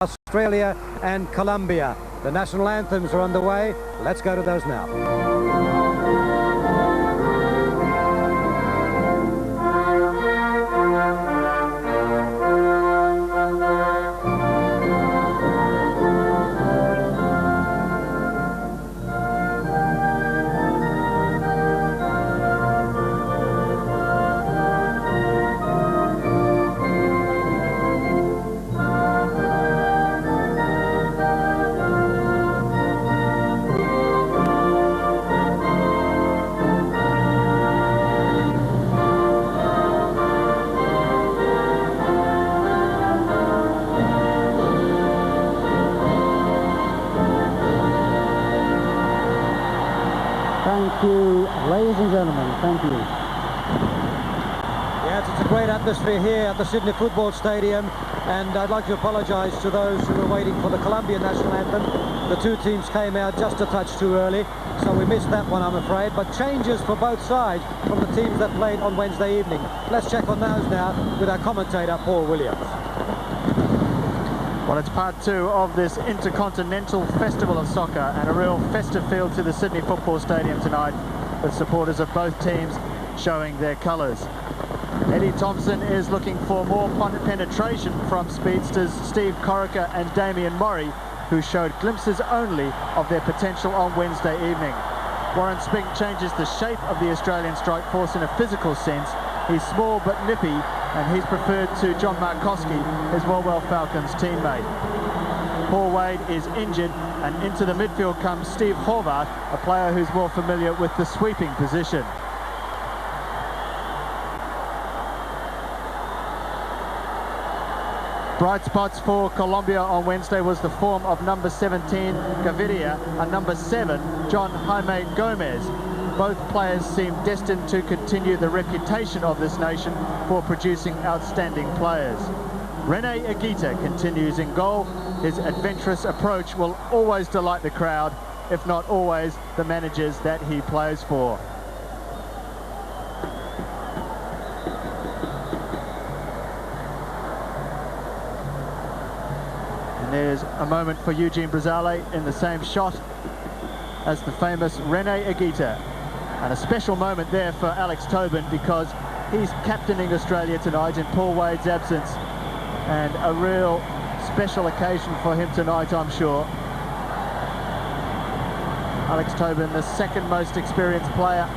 Australia and Colombia. The national anthems are underway. Let's go to those now. Thank you, ladies and gentlemen, thank you. Yes, it's a great atmosphere here at the Sydney Football Stadium, and I'd like to apologise to those who were waiting for the Colombian national anthem. The two teams came out just a touch too early, so we missed that one, I'm afraid, but changes for both sides from the teams that played on Wednesday evening. Let's check on those now with our commentator, Paul Williams. Well, it's part two of this intercontinental festival of soccer, and a real festive feel to the Sydney Football Stadium tonight, with supporters of both teams showing their colours. Eddie Thompson is looking for more penetration from speedsters Steve Corica and Damien Murray, who showed glimpses only of their potential on Wednesday evening. Warren Spink changes the shape of the Australian strike force in a physical sense. He's small but nippy, and he's preferred to John Markowski, his Wellwell Falcons teammate. Paul Wade is injured, and into the midfield comes Steve Horvath, a player who's more familiar with the sweeping position. Bright spots for Colombia on Wednesday was the form of number 17 Gaviria and number 7 John Jaime Gomez. Both players seem destined to continue the reputation of this nation for producing outstanding players. Rene Higuita continues in goal. His adventurous approach will always delight the crowd, if not always the managers that he plays for. And there's a moment for Eugene Brazale in the same shot as the famous Rene Higuita. And a special moment there for Alex Tobin, because he's captaining Australia tonight in Paul Wade's absence, and a real special occasion for him tonight, I'm sure. Alex Tobin, the second most experienced player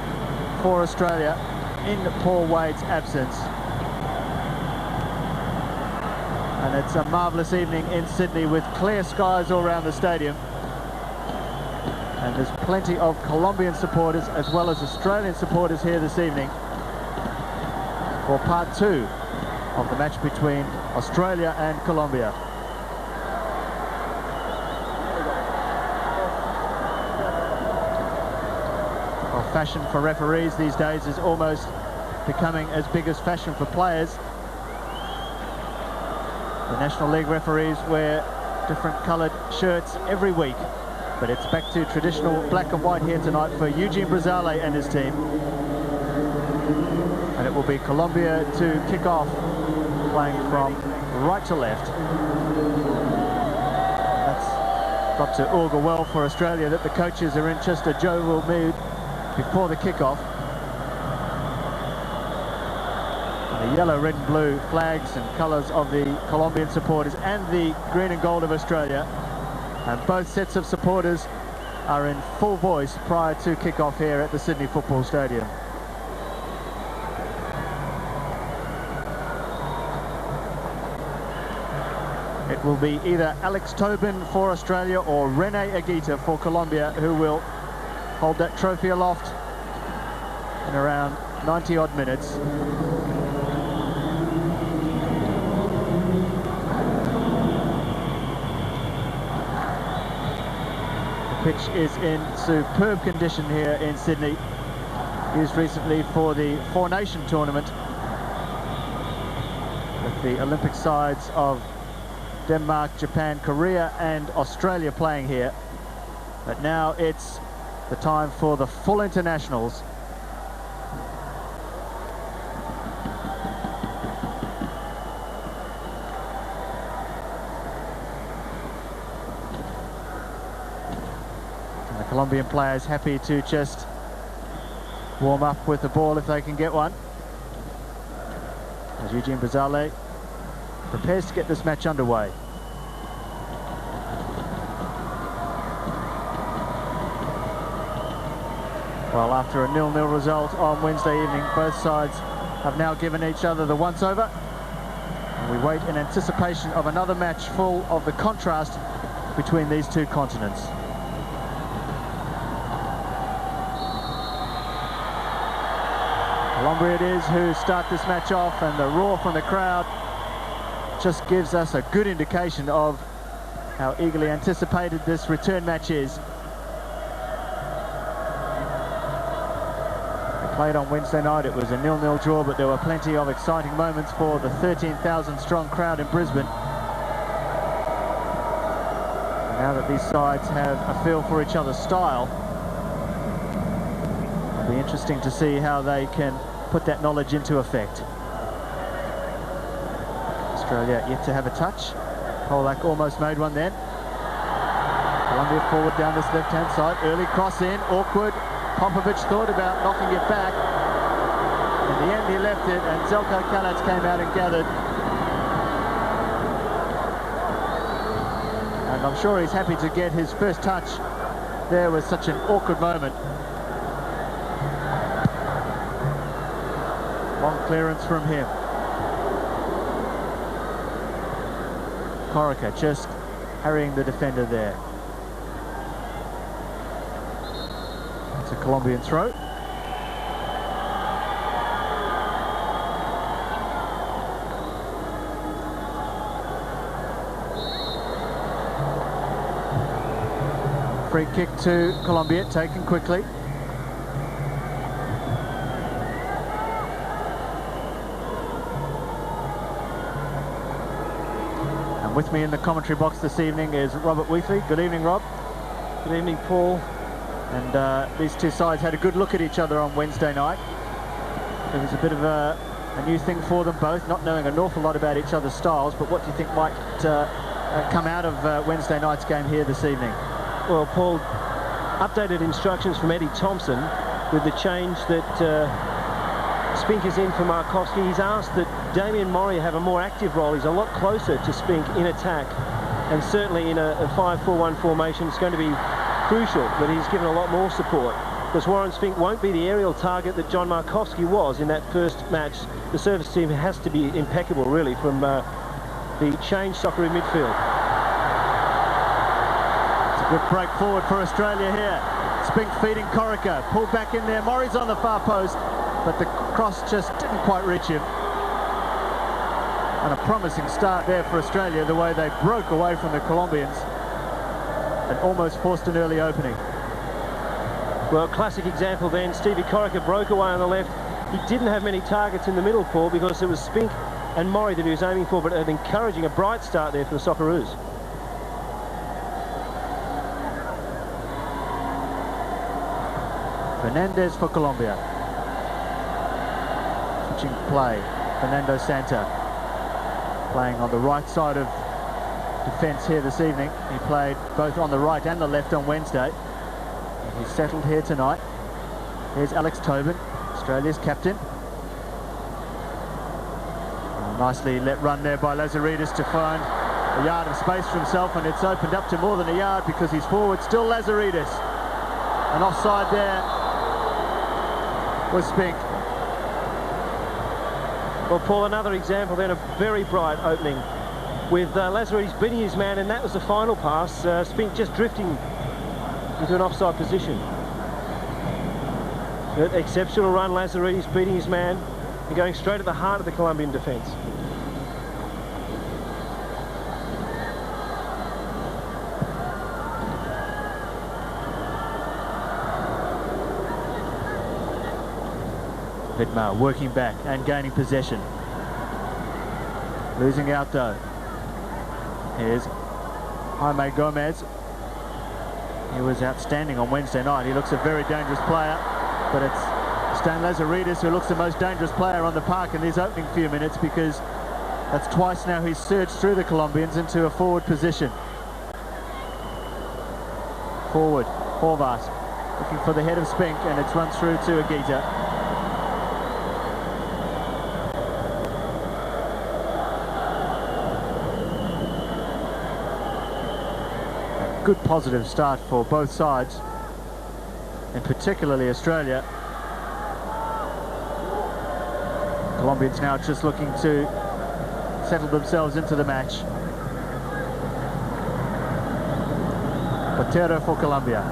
for Australia in Paul Wade's absence. And it's a marvellous evening in Sydney with clear skies all around the stadium. And there's plenty of Colombian supporters as well as Australian supporters here this evening for part two of the match between Australia and Colombia. Well, fashion for referees these days is almost becoming as big as fashion for players. The National League referees wear different coloured shirts every week. But it's back to traditional black and white here tonight for Eugene Brazale and his team. And it will be Colombia to kick off, playing from right to left. That's got to augur well for Australia that the coaches are in just a jovial mood before the kickoff. And the yellow, red and blue flags and colours of the Colombian supporters and the green and gold of Australia. And both sets of supporters are in full voice prior to kick-off here at the Sydney Football Stadium. It will be either Alex Tobin for Australia or Rene Higuita for Colombia, who will hold that trophy aloft in around 90-odd minutes. Pitch is in superb condition here in Sydney. Used recently for the Four Nation tournament, with the Olympic sides of Denmark, Japan, Korea and Australia playing here. But now it's the time for the full internationals. Colombian players happy to just warm up with the ball if they can get one. As Eugene Bazale prepares to get this match underway. Well, after a 0-0 result on Wednesday evening, both sides have now given each other the once-over. And we wait in anticipation of another match full of the contrast between these two continents. Colombia it is who start this match off, and the roar from the crowd just gives us a good indication of how eagerly anticipated this return match is. Played on Wednesday night, it was a 0-0 draw, but there were plenty of exciting moments for the 13,000 strong crowd in Brisbane. And now that these sides have a feel for each other's style, it'll be interesting to see how they can put that knowledge into effect. Australia yet to have a touch. Polak almost made one then. Colombia forward down this left-hand side, early cross in, awkward. Popovic thought about knocking it back. In the end he left it, and Zelko Kalac came out and gathered. And I'm sure he's happy to get his first touch. There was such an awkward moment. Long clearance from him. Corica just harrying the defender there. It's a Colombian throw. Free kick to Colombia, taken quickly. And with me in the commentary box this evening is Robert Wheatley. Good evening, Rob. Good evening, Paul. And these two sides had a good look at each other on Wednesday night. It was a bit of a new thing for them both, not knowing an awful lot about each other's styles. But what do you think might come out of Wednesday night's game here this evening? Well, Paul, updated instructions from Eddie Thompson with the change that Spink is in for Markowski. He's asked that Damien Murray have a more active role. He's a lot closer to Spink in attack, and certainly in a 5-4-1 formation it's going to be crucial that he's given a lot more support, because Warren Spink won't be the aerial target that John Markowski was in that first match. The service team has to be impeccable really from the change soccer in midfield. It's a good break forward for Australia here. Spink feeding Corica, pulled back in there. Murray's on the far post, but the cross just didn't quite reach him. And a promising start there for Australia, the way they broke away from the Colombians and almost forced an early opening. Well, classic example then. Stevie Corica broke away on the left. He didn't have many targets in the middle, Paul, because it was Spink and Murray that he was aiming for, but an encouraging, a bright start there for the Socceroos. Fernandez for Colombia. Switching play. Fernando Santa playing on the right side of defence here this evening. He played both on the right and the left on Wednesday. And he's settled here tonight. Here's Alex Tobin, Australia's captain. Nicely let run there by Lazaridis to find a yard of space for himself, and it's opened up to more than a yard because he's forward. Still Lazaridis. And offside there was Spink. Well, Paul, another example then of very bright opening with Lazaridis beating his man, and that was the final pass. Spink just drifting into an offside position. But exceptional run, Lazaridis beating his man and going straight at the heart of the Colombian defence. Vidmar working back and gaining possession. Losing out though. Here's Jaime Gomez. He was outstanding on Wednesday night. He looks a very dangerous player, but it's Stan Lazaridis who looks the most dangerous player on the park in these opening few minutes, because that's twice now he's surged through the Colombians into a forward position. Forward. Horvath looking for the head of Spink, and it's run through to Higuita. A good positive start for both sides, and particularly Australia. Colombians now just looking to settle themselves into the match. Pacheco for Colombia.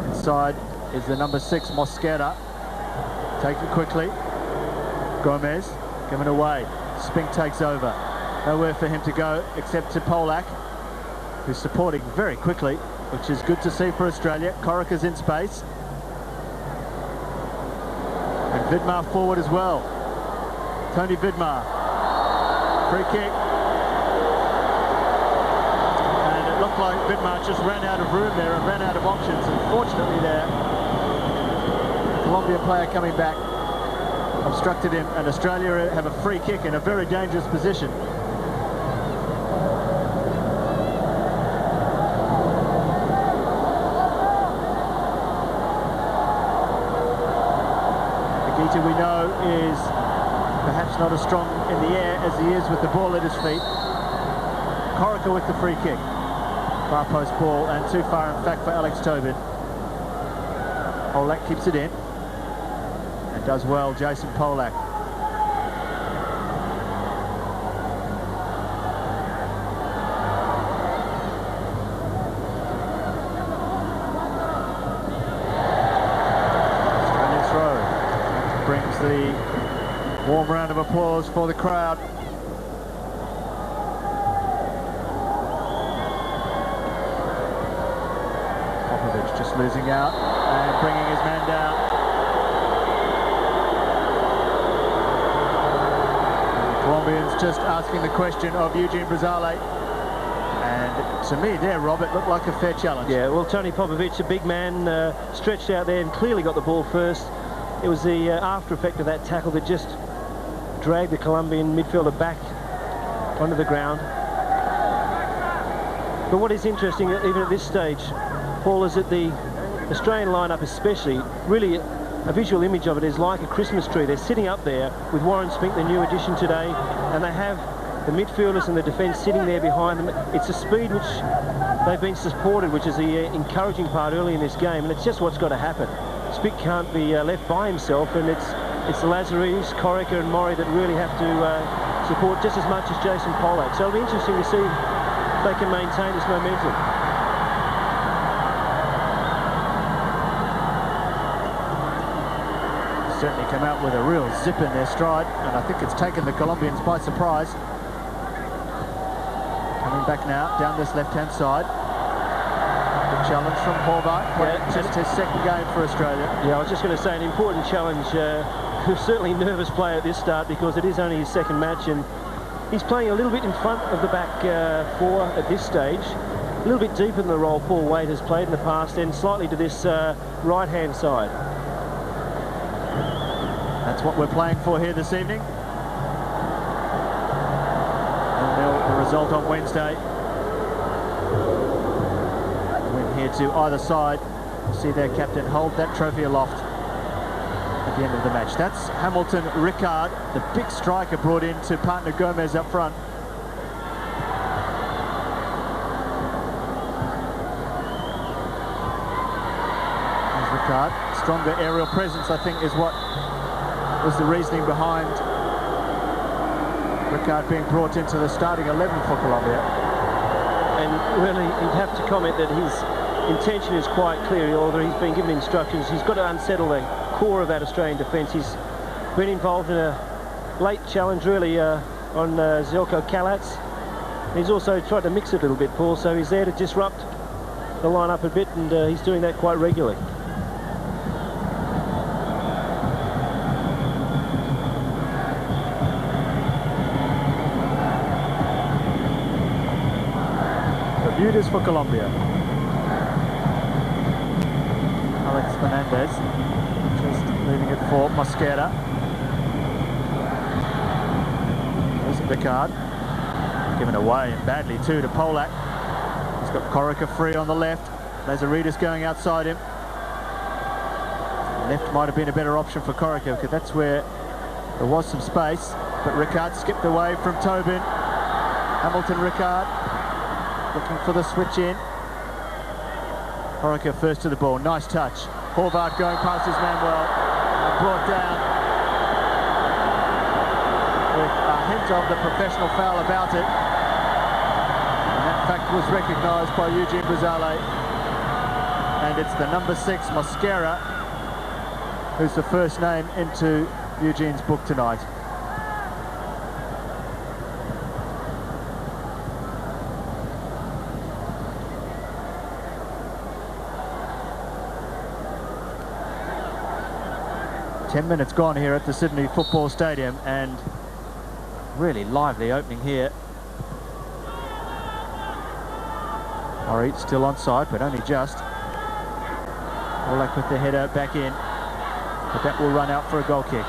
Inside is the number 6, Mosquera. Taken quickly. Gomez given away. Spink takes over. Nowhere for him to go except to Polak, who's supporting very quickly, which is good to see for Australia. Corica's in space. And Vidmar forward as well. Tony Vidmar. Free kick. Looked like Vidmar just ran out of room there and ran out of options. Unfortunately there, the Colombian player coming back obstructed him, and Australia have a free kick in a very dangerous position. Higuita, we know, is perhaps not as strong in the air as he is with the ball at his feet. Corica with the free kick. Far post ball, and too far in fact for Alex Tobin. Polak keeps it in, and does well, Jason Polak. Australian throw brings the warm round of applause for the crowd. Just losing out and bringing his man down. And the Colombians just asking the question of Eugene Brazale. And to me there, Rob, it looked like a fair challenge. Yeah, well, Tony Popovic, a big man, stretched out there and clearly got the ball first. It was the after effect of that tackle that just dragged the Colombian midfielder back onto the ground. But what is interesting, even at this stage, Paul, is that the Australian lineup especially, really a visual image of it is like a Christmas tree. They're sitting up there with Warren Spink, the new addition today, and they have the midfielders and the defence sitting there behind them. It's a speed which they've been supported, which is the encouraging part early in this game, and it's just what's got to happen. Spink can't be left by himself, and it's the Lazaridis, Corica and Mori that really have to support just as much as Jason Polak. So it'll be interesting to see if they can maintain this momentum. Certainly come out with a real zip in their stride, and I think it's taken the Colombians by surprise. Coming back now down this left-hand side. Big challenge from Horvath. Yeah, just his second game for Australia. Yeah, I was just going to say an important challenge. Certainly nervous player at this start because it is only his second match, and he's playing a little bit in front of the back four at this stage. A little bit deeper than the role Paul Waite has played in the past, and slightly to this right-hand side. That's what we're playing for here this evening. And the result on Wednesday. Win here to either side. See their captain hold that trophy aloft at the end of the match. That's Hamilton Ricard, the big striker brought in to partner Gomez up front. There's Ricard. Stronger aerial presence, I think, is what was the reasoning behind Ricard being brought into the starting 11 for Colombia. And really, you'd have to comment that his intention is quite clear, although he's been given instructions. He's got to unsettle the core of that Australian defence. He's been involved in a late challenge, really, on Zeljko Kalac. He's also tried to mix it a little bit, Paul, so he's there to disrupt the line-up a bit, and he's doing that quite regularly. Bermudez for Colombia. Alex Fernandez just leaving it for Mosquera. There's Ricard. Given away and badly too to Polak. He's got Corica free on the left. Lazaridis going outside him. Left might have been a better option for Corica, because that's where there was some space. But Ricard skipped away from Tobin. Hamilton Ricard looking for the switch in. Corica first to the ball. Nice touch. Horvath going past his man well. And brought down with a hint of the professional foul about it. And that fact was recognised by Eugene Brazale. And it's the number 6, Mosquera, who's the first name into Eugene's book tonight. Ten minutes gone here at the Sydney Football Stadium, and really lively opening here. Murray still onside, but only just. Orlak with the header back in, but that will run out for a goal kick.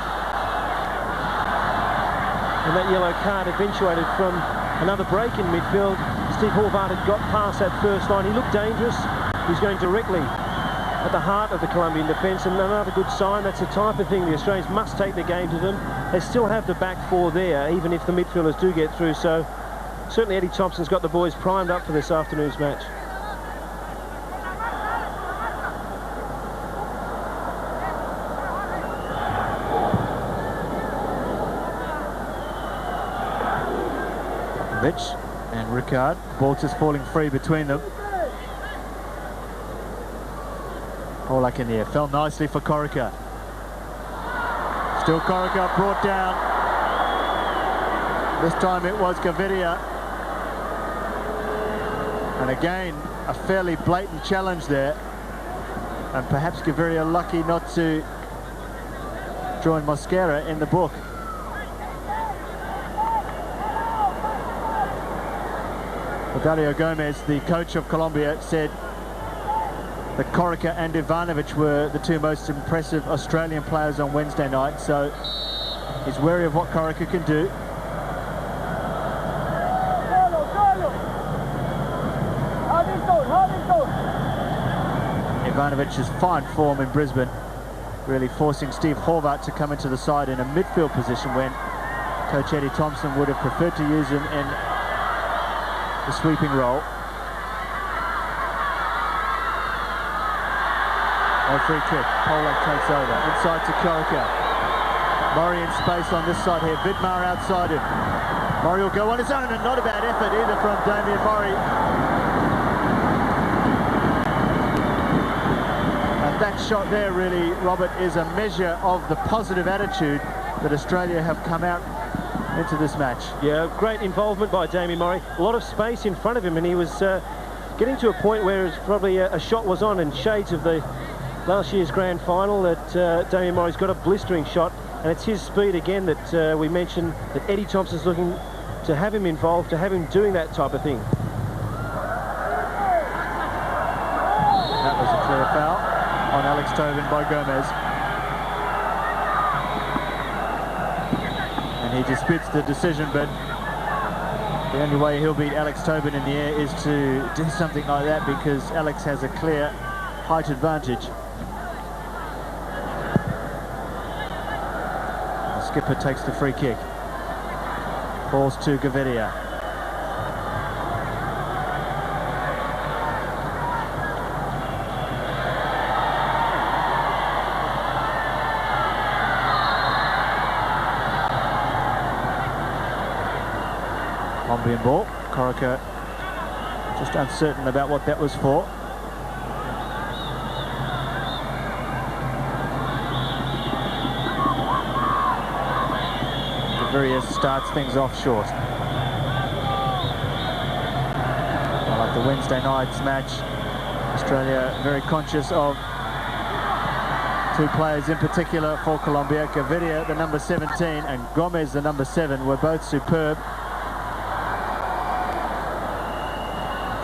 And that yellow card eventuated from another break in midfield. Steve Horvath had got past that first line. He looked dangerous. He's going directly at the heart of the Colombian defence, and another good sign. That's the type of thing the Australians must take the game to them. They still have the back four there, even if the midfielders do get through. So certainly Eddie Thompson's got the boys primed up for this afternoon's match. Rich and Ricard. Ball just falling free between them. Orlak in the air. Fell nicely for Corica. Still Corica brought down. This time it was Gaviria. And again, a fairly blatant challenge there. And perhaps Gaviria lucky not to join Mosquera in the book. Dario Gomez, the coach of Colombia, said that Corica and Ivanovic were the two most impressive Australian players on Wednesday night, so he's wary of what Corica can do. Ivanovic's fine form in Brisbane, really forcing Steve Horvath to come into the side in a midfield position when Coach Eddie Thompson would have preferred to use him in the sweeping role. No free kick. Polak takes over. Inside to Corica. Murray in space on this side here. Vidmar outside him. Murray will go on his own, and not a bad effort either from Damien Murray. And that shot there really, Robert, is a measure of the positive attitude that Australia have come out into this match. Yeah, great involvement by Damien Murray. A lot of space in front of him, and he was getting to a point where it was probably a shot was on, and shades of the last year's grand final that Damien Murray's got a blistering shot, and it's his speed again that we mentioned that Eddie Thompson's looking to have him involved, to have him doing that type of thing. That was a clear foul on Alex Tobin by Gomez. He disputes the decision, but the only way he'll beat Alex Tobin in the air is to do something like that, because Alex has a clear height advantage. The skipper takes the free kick. Falls to Gaviria. Colombian ball. Corica just uncertain about what that was for. Gaviria starts things off short. Well, like the Wednesday night's match, Australia very conscious of two players in particular for Colombia. Gaviria, the number 17, and Gomez, the number 7, were both superb.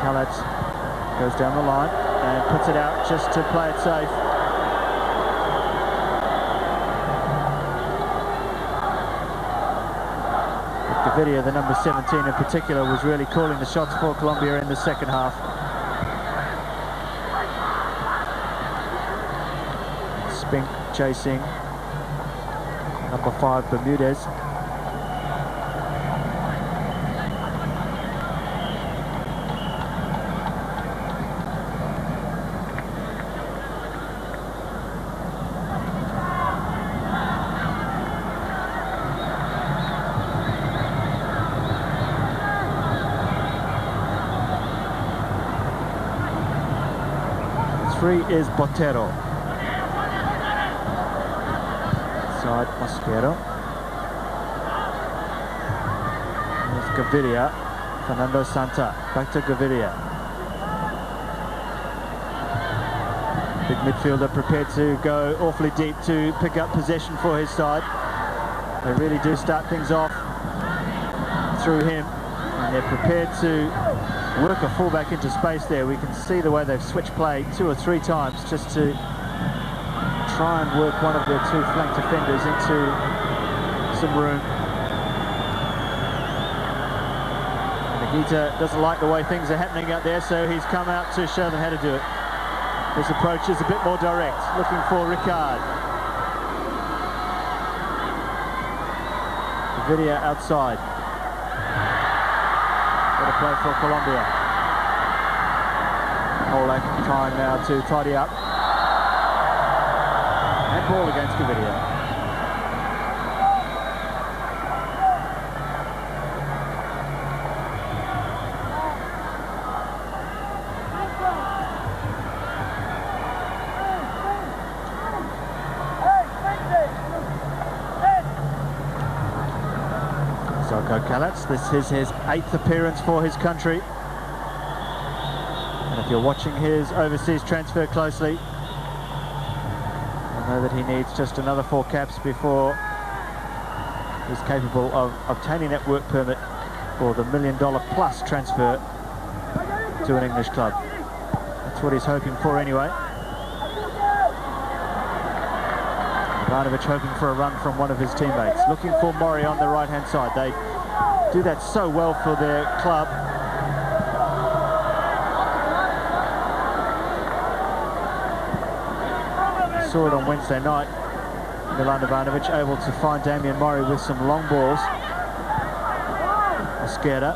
Kalat goes down the line and puts it out just to play it safe. But Gaviria, the number 17 in particular, was really calling the shots for Colombia in the second half. Spink chasing number 5 Bermudez. Three is Botero. Side Mosquero. There's Gaviria. Fernando Santa. Back to Gaviria. Big midfielder prepared to go awfully deep to pick up possession for his side. They really do start things off through him. And they're prepared to work a fullback into space there. We can see the way they've switched play 2 or 3 times just to try and work one of their 2 flank defenders into some room. And Higuita doesn't like the way things are happening out there, so he's come out to show them how to do it. His approach is a bit more direct, looking for Ricard. Gaviria outside. Play for Colombia. Olak trying now to tidy up. And ball against Gaviria. This is his 8th appearance for his country. And if you're watching his overseas transfer closely, you'll know that he needs just another 4 caps before he's capable of obtaining that work permit for the $1 million plus transfer to an English club. That's what he's hoping for anyway. Ivanovic hoping for a run from one of his teammates. Looking for Mori on the right-hand side. They do that so well for their club. We saw it on Wednesday night. Milan Ivanovic able to find Damian Mori with some long balls. Mosquera.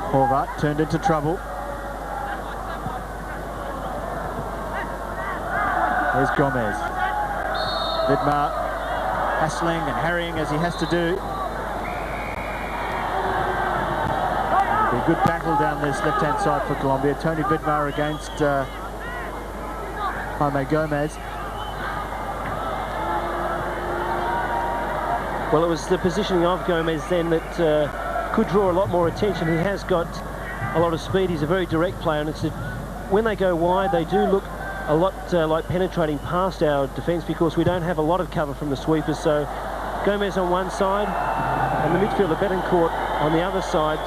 Horvath turned into trouble. There's Gomez. Vidmar hassling and harrying as he has to do. It'll be a good battle down this left-hand side for Colombia. Tony Vidmar against Jaime Gomez. Well, it was the positioning of Gomez then that could draw a lot more attention. He has got a lot of speed. He's a very direct player, and it's when they go wide, they do look a lot like penetrating past our defence because we don't have a lot of cover from the sweepers. So Gomez on one side and the midfielder Betancourt on the other side,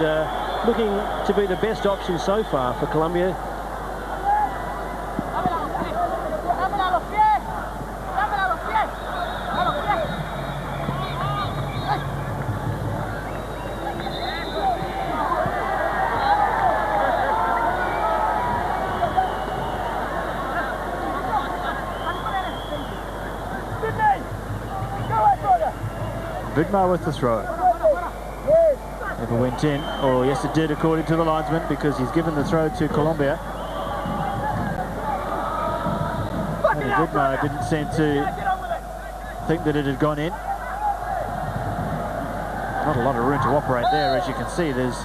looking to be the best option so far for Colombia. Vidmar with the throw. Never went in, or yes it did according to the linesman, because he's given the throw to Colombia. And Vidmar didn't seem to think that it had gone in. Not a lot of room to operate there, as you can see. There's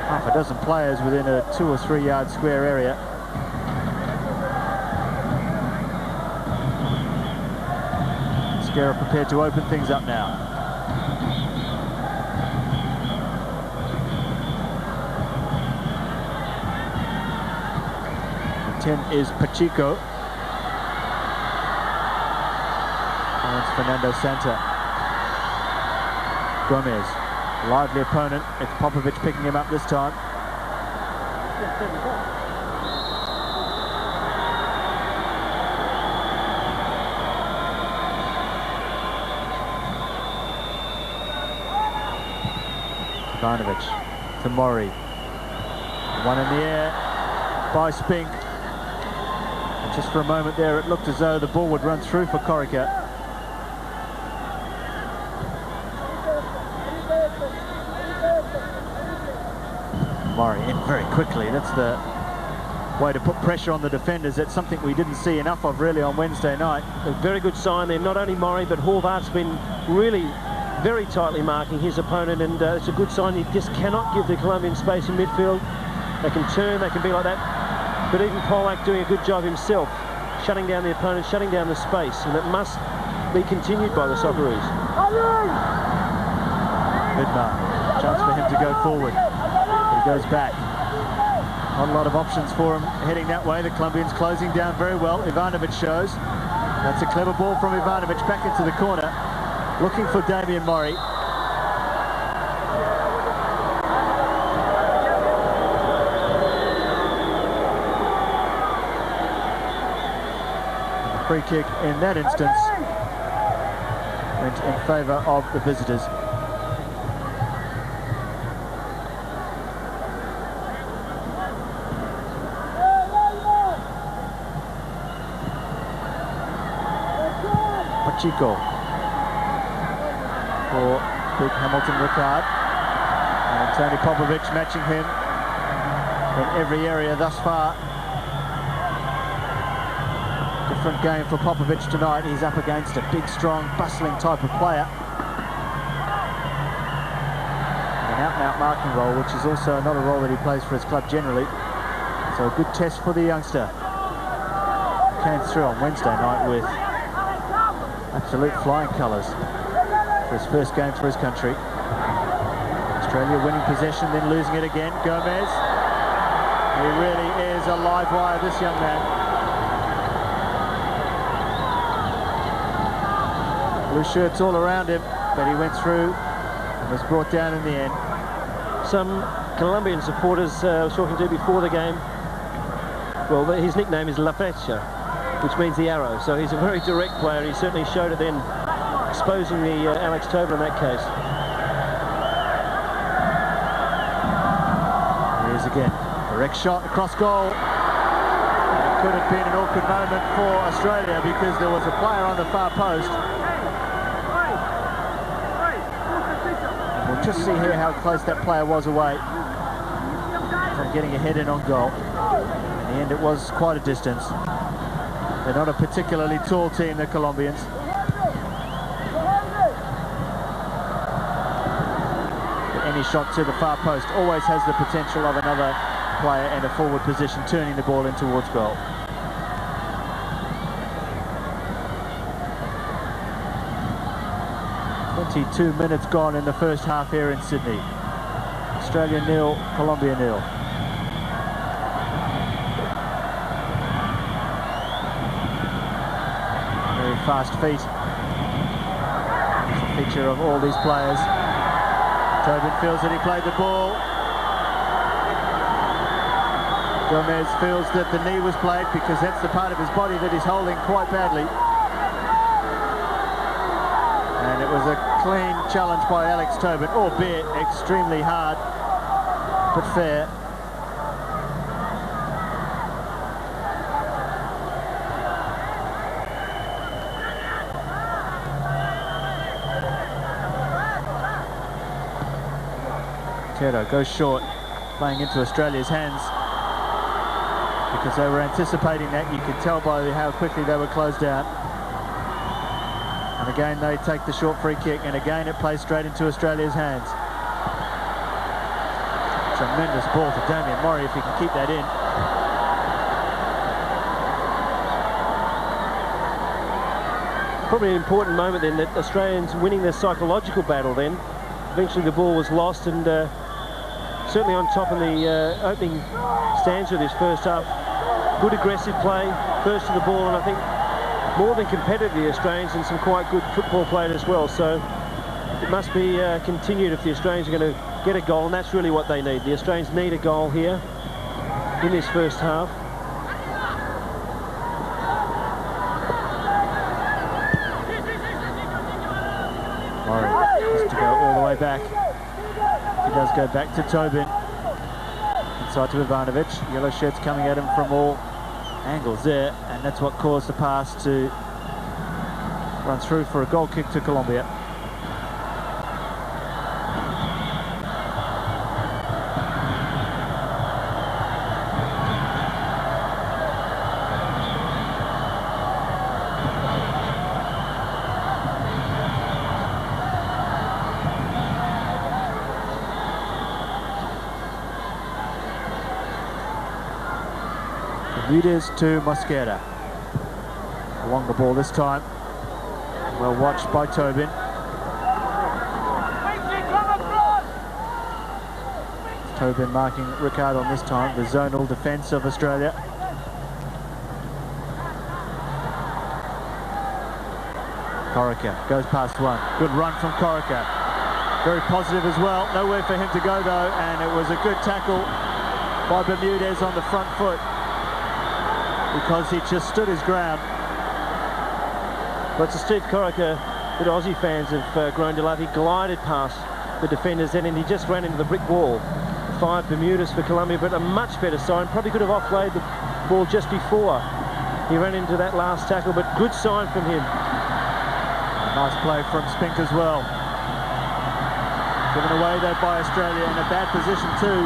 half a dozen players within a 2 or 3 yard square area. Mosquera prepared to open things up now. The 10 is Pacheco. And it's Fernando Santa. Gomez, lively opponent. It's Popovic picking him up this time. Ivanovic to Mori. One in the air by Spink. And Just for a moment there, it looked as though the ball would run through for Corica. Murray in very quickly. That's the way to put pressure on the defenders. That's something we didn't see enough of really on Wednesday night. A very good sign there. Not only Murray, but Horvath's been really very tightly marking his opponent, and it's a good sign. You just cannot give the Colombian space in midfield. They can turn, they can be like that. But even Polak doing a good job himself, shutting down the opponent, shutting down the space, and it must be continued by the Socceroos. Midman, chance for him to go forward. He goes back. Not a lot of options for him heading that way. The Colombians closing down very well. Ivanovic shows. That's a clever ball from Ivanovic back into the corner. Looking for Damian Murray. The free kick in that instance went in favour of the visitors. Pacheco for big Hamilton Ricard, and Tony Popovic matching him in every area thus far. Different game for Popovic tonight. He's up against a big, strong, bustling type of player. An out-and-out marking role, which is also not a role that he plays for his club generally. So a good test for the youngster. Came through on Wednesday night with absolute flying colours for his first game for his country. Australia winning possession, then losing it again. Gomez. He really is a live wire, this young man. Blue shirts all around him, but he went through and was brought down in the end. Some Colombian supporters I was talking to before the game, well, his nickname is La Flecha, which means the arrow, so he's a very direct player. He certainly showed it then, exposing the Alex Tobin in that case. Here's again, direct shot across goal. It could have been an awkward moment for Australia because there was a player on the far post. And we'll just see here how close that player was away from getting a head in on goal. In the end, it was quite a distance. They're not a particularly tall team, the Colombians. But any shot to the far post always has the potential of another player in a forward position turning the ball in towards goal. "22 minutes gone in the first half here in Sydney. Australia 0, Colombia 0. Fast feet. It's a feature of all these players. Tobin feels that he played the ball. Gomez feels that the knee was played because that's the part of his body that he's holding quite badly. And it was a clean challenge by Alex Tobin, albeit extremely hard, but fair. Goes short, playing into Australia's hands because they were anticipating that. You could tell by how quickly they were closed down. And again they take the short free kick, and again it plays straight into Australia's hands. Tremendous ball to Damian Murray if he can keep that in. Probably an important moment then, that Australians winning their psychological battle then. Eventually the ball was lost, and certainly on top in the opening stanza of this first half. Good aggressive play, first to the ball, and I think more than competitive, the Australians, and some quite good football played as well. So it must be continued if the Australians are going to get a goal, and that's really what they need. The Australians need a goal here in this first half. Murray has to go all the way back. He does go back to Tobin. Inside to Ivanovic. Yellow shirts coming at him from all angles there. And and that's what caused the pass to run through for a goal kick to Colombia. Bermudez to Mosquera. Along the ball this time. Well watched by Tobin. Tobin marking Ricard on this time, the zonal defence of Australia. Corica goes past one. Good run from Corica. Very positive as well. Nowhere for him to go though, and it was a good tackle by Bermudez on the front foot, because he just stood his ground. But to Steve Corica, that Aussie fans have grown to love, he glided past the defenders then, and he just ran into the brick wall. 5 Bermudez for Colombia, but a much better sign. Probably could have offloaded the ball just before he ran into that last tackle, but good sign from him. Nice play from Spink as well. Given away though by Australia, in a bad position too.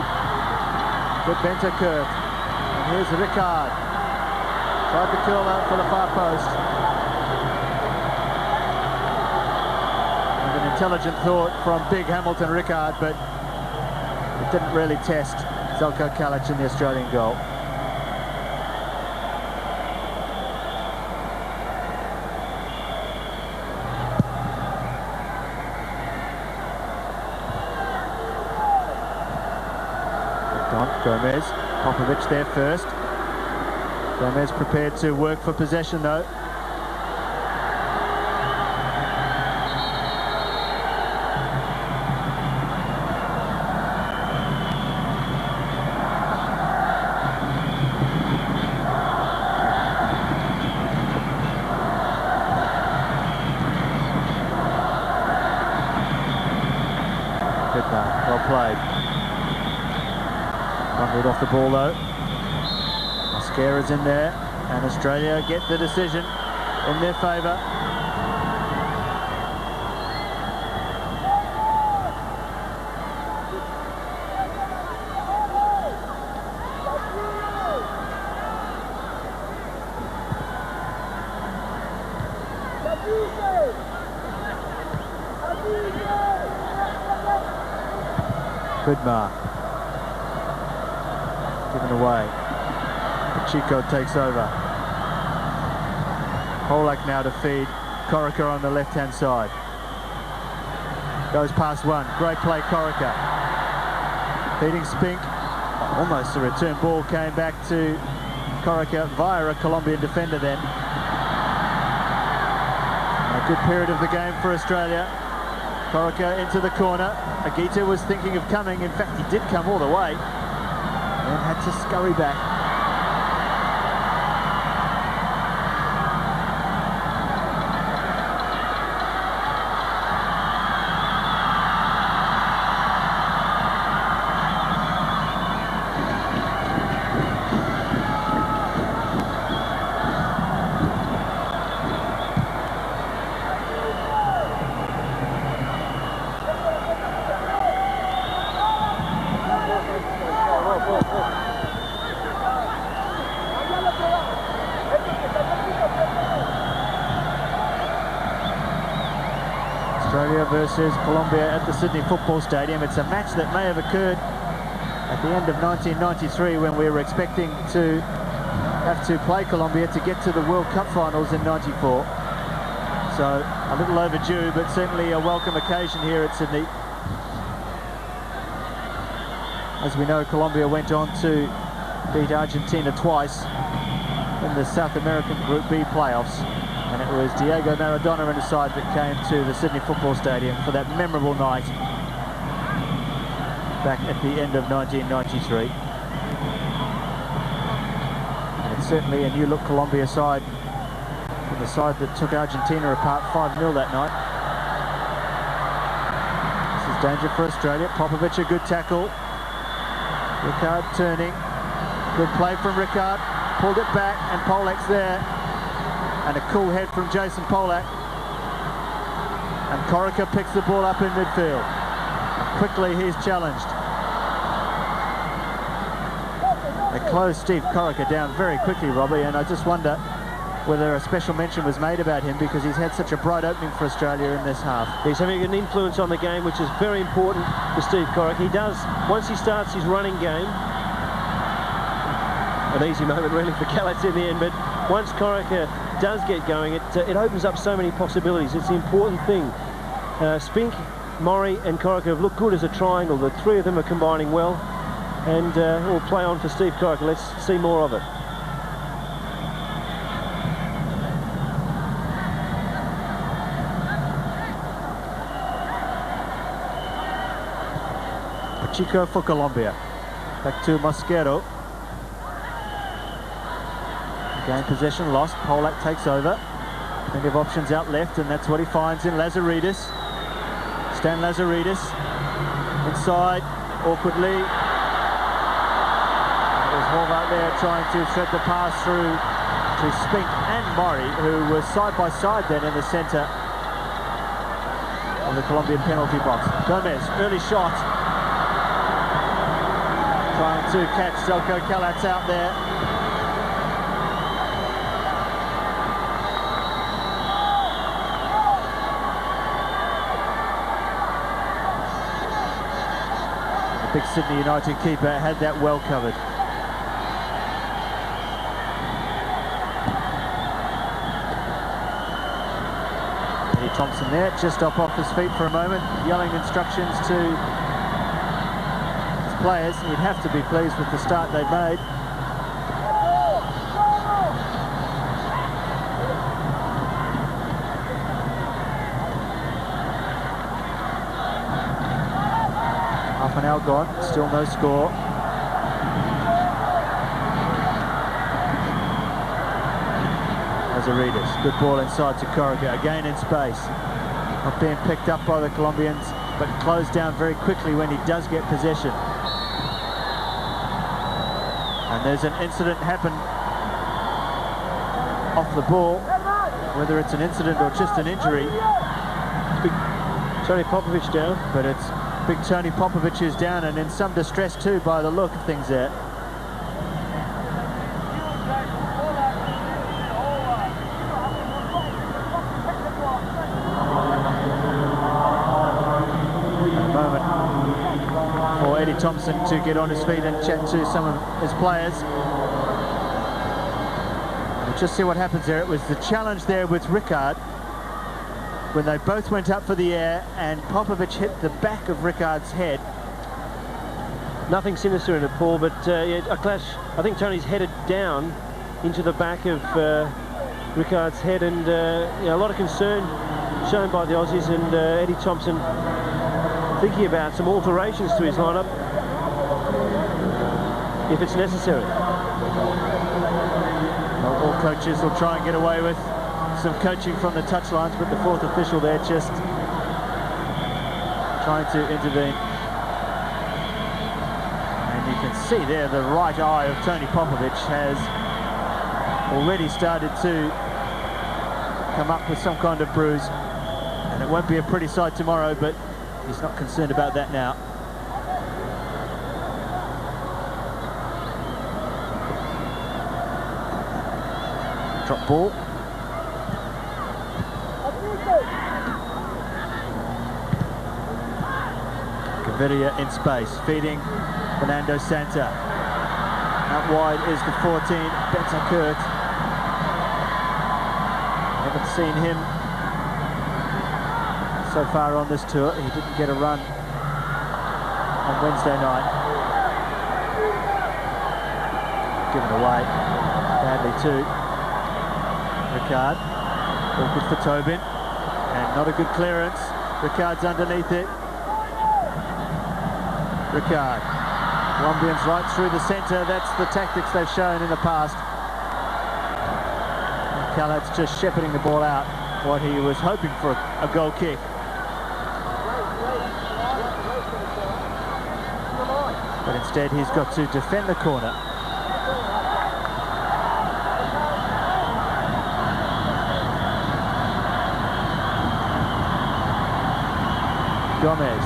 Good benter curve. And here's Ricard. Tried to curl out for the far post. With an intelligent thought from big Hamilton Ricard, but it didn't really test Zelko Kalic in the Australian goal. Gomez, Popovic there first. Gomez prepared to work for possession though. Well played. Bundled off the ball though. Mosquera's in there, and Australia get the decision in their favour. Good mark. Given away. Pacheco takes over. Polak now to feed Corica on the left-hand side. Goes past one. Great play, Corica. Feeding Spink. Almost a return ball came back to Corica via a Colombian defender then. A good period of the game for Australia. Corica into the corner. Higuita was thinking of coming. In fact, he did come all the way and had to scurry back. Australia versus Colombia at the Sydney Football Stadium. It's a match that may have occurred at the end of 1993 when we were expecting to have to play Colombia to get to the World Cup finals in '94. So a little overdue, but certainly a welcome occasion here at Sydney. As we know, Colombia went on to beat Argentina twice in the South American Group B playoffs. And it was Diego Maradona and his side that came to the Sydney Football Stadium for that memorable night back at the end of 1993. And it's certainly a new-look Colombia side, from the side that took Argentina apart 5-0 that night. This is danger for Australia. Popovic, a good tackle. Ricard turning. Good play from Ricard. pulled it back, and Polak's there. And a cool head from Jason Polak. And Corica picks the ball up in midfield. Quickly, he's challenged. They closed Steve Corica down very quickly, Robbie, and I just wonder whether a special mention was made about him because he's had such a bright opening for Australia in this half. He's having an influence on the game, which is very important for Steve Corica. He does, once he starts his running game, an easy moment really for Callets in the end, but once Corica does get going, it opens up so many possibilities. It's the important thing. Spink, Murray and Corica have looked good as a triangle. The three of them are combining well, and we'll play on for Steve Corica. Let's see more of it. Pacheco for Colombia. Back to Mosquero. Game possession lost. Polak takes over. Plenty of options out left, and that's what he finds in Lazaridis. Stan Lazaridis inside awkwardly. There's Horvath there trying to thread the pass through to Spink and Murray, who were side by side then in the centre of the Colombian penalty box. Gomez, early shot. Trying to catch Zelko Callets out there. The big Sydney United keeper had that well covered. Eddie Thompson there, just up off his feet for a moment, yelling instructions to his players. He'd have to be pleased with the start they've made. Half an hour gone, still no score. Lazaridis, good ball inside to Corica, again in space. Not being picked up by the Colombians, but closed down very quickly when he does get possession. And there's an incident happen off the ball, whether it's an incident or just an injury. Big Tony Popovic down. But it's big Tony Popovic is down, and in some distress too by the look of things there. A moment for Eddie Thompson to get on his feet and chat to some of his players. We'll just see what happens there. It was the challenge there with Ricard when they both went up for the air, and Popovic hit the back of Ricard's head. Nothing sinister in it, Paul, but yeah, a clash. I think Tony's headed down into the back of Ricard's head, and yeah, a lot of concern shown by the Aussies, and Eddie Thompson thinking about some alterations to his lineup if it's necessary. Well, all coaches will try and get away with some coaching from the touchlines, but the fourth official there just trying to intervene. And you can see there the right eye of Tony Popovic has already started to come up with some kind of bruise, and it won't be a pretty sight tomorrow, but he's not concerned about that now. Drop ball. Gaviria in space, feeding Fernando Santa. Out wide is the 14, Betancourt. Haven't seen him so far on this tour. He didn't get a run on Wednesday night. Given away badly too. Ricard, awkward for Tobin, and not a good clearance. Ricard's underneath it. Ricard, Colombians right through the centre. That's the tactics they've shown in the past. Callets just shepherding the ball out, what he was hoping for a goal kick. But instead he's got to defend the corner. Gomez.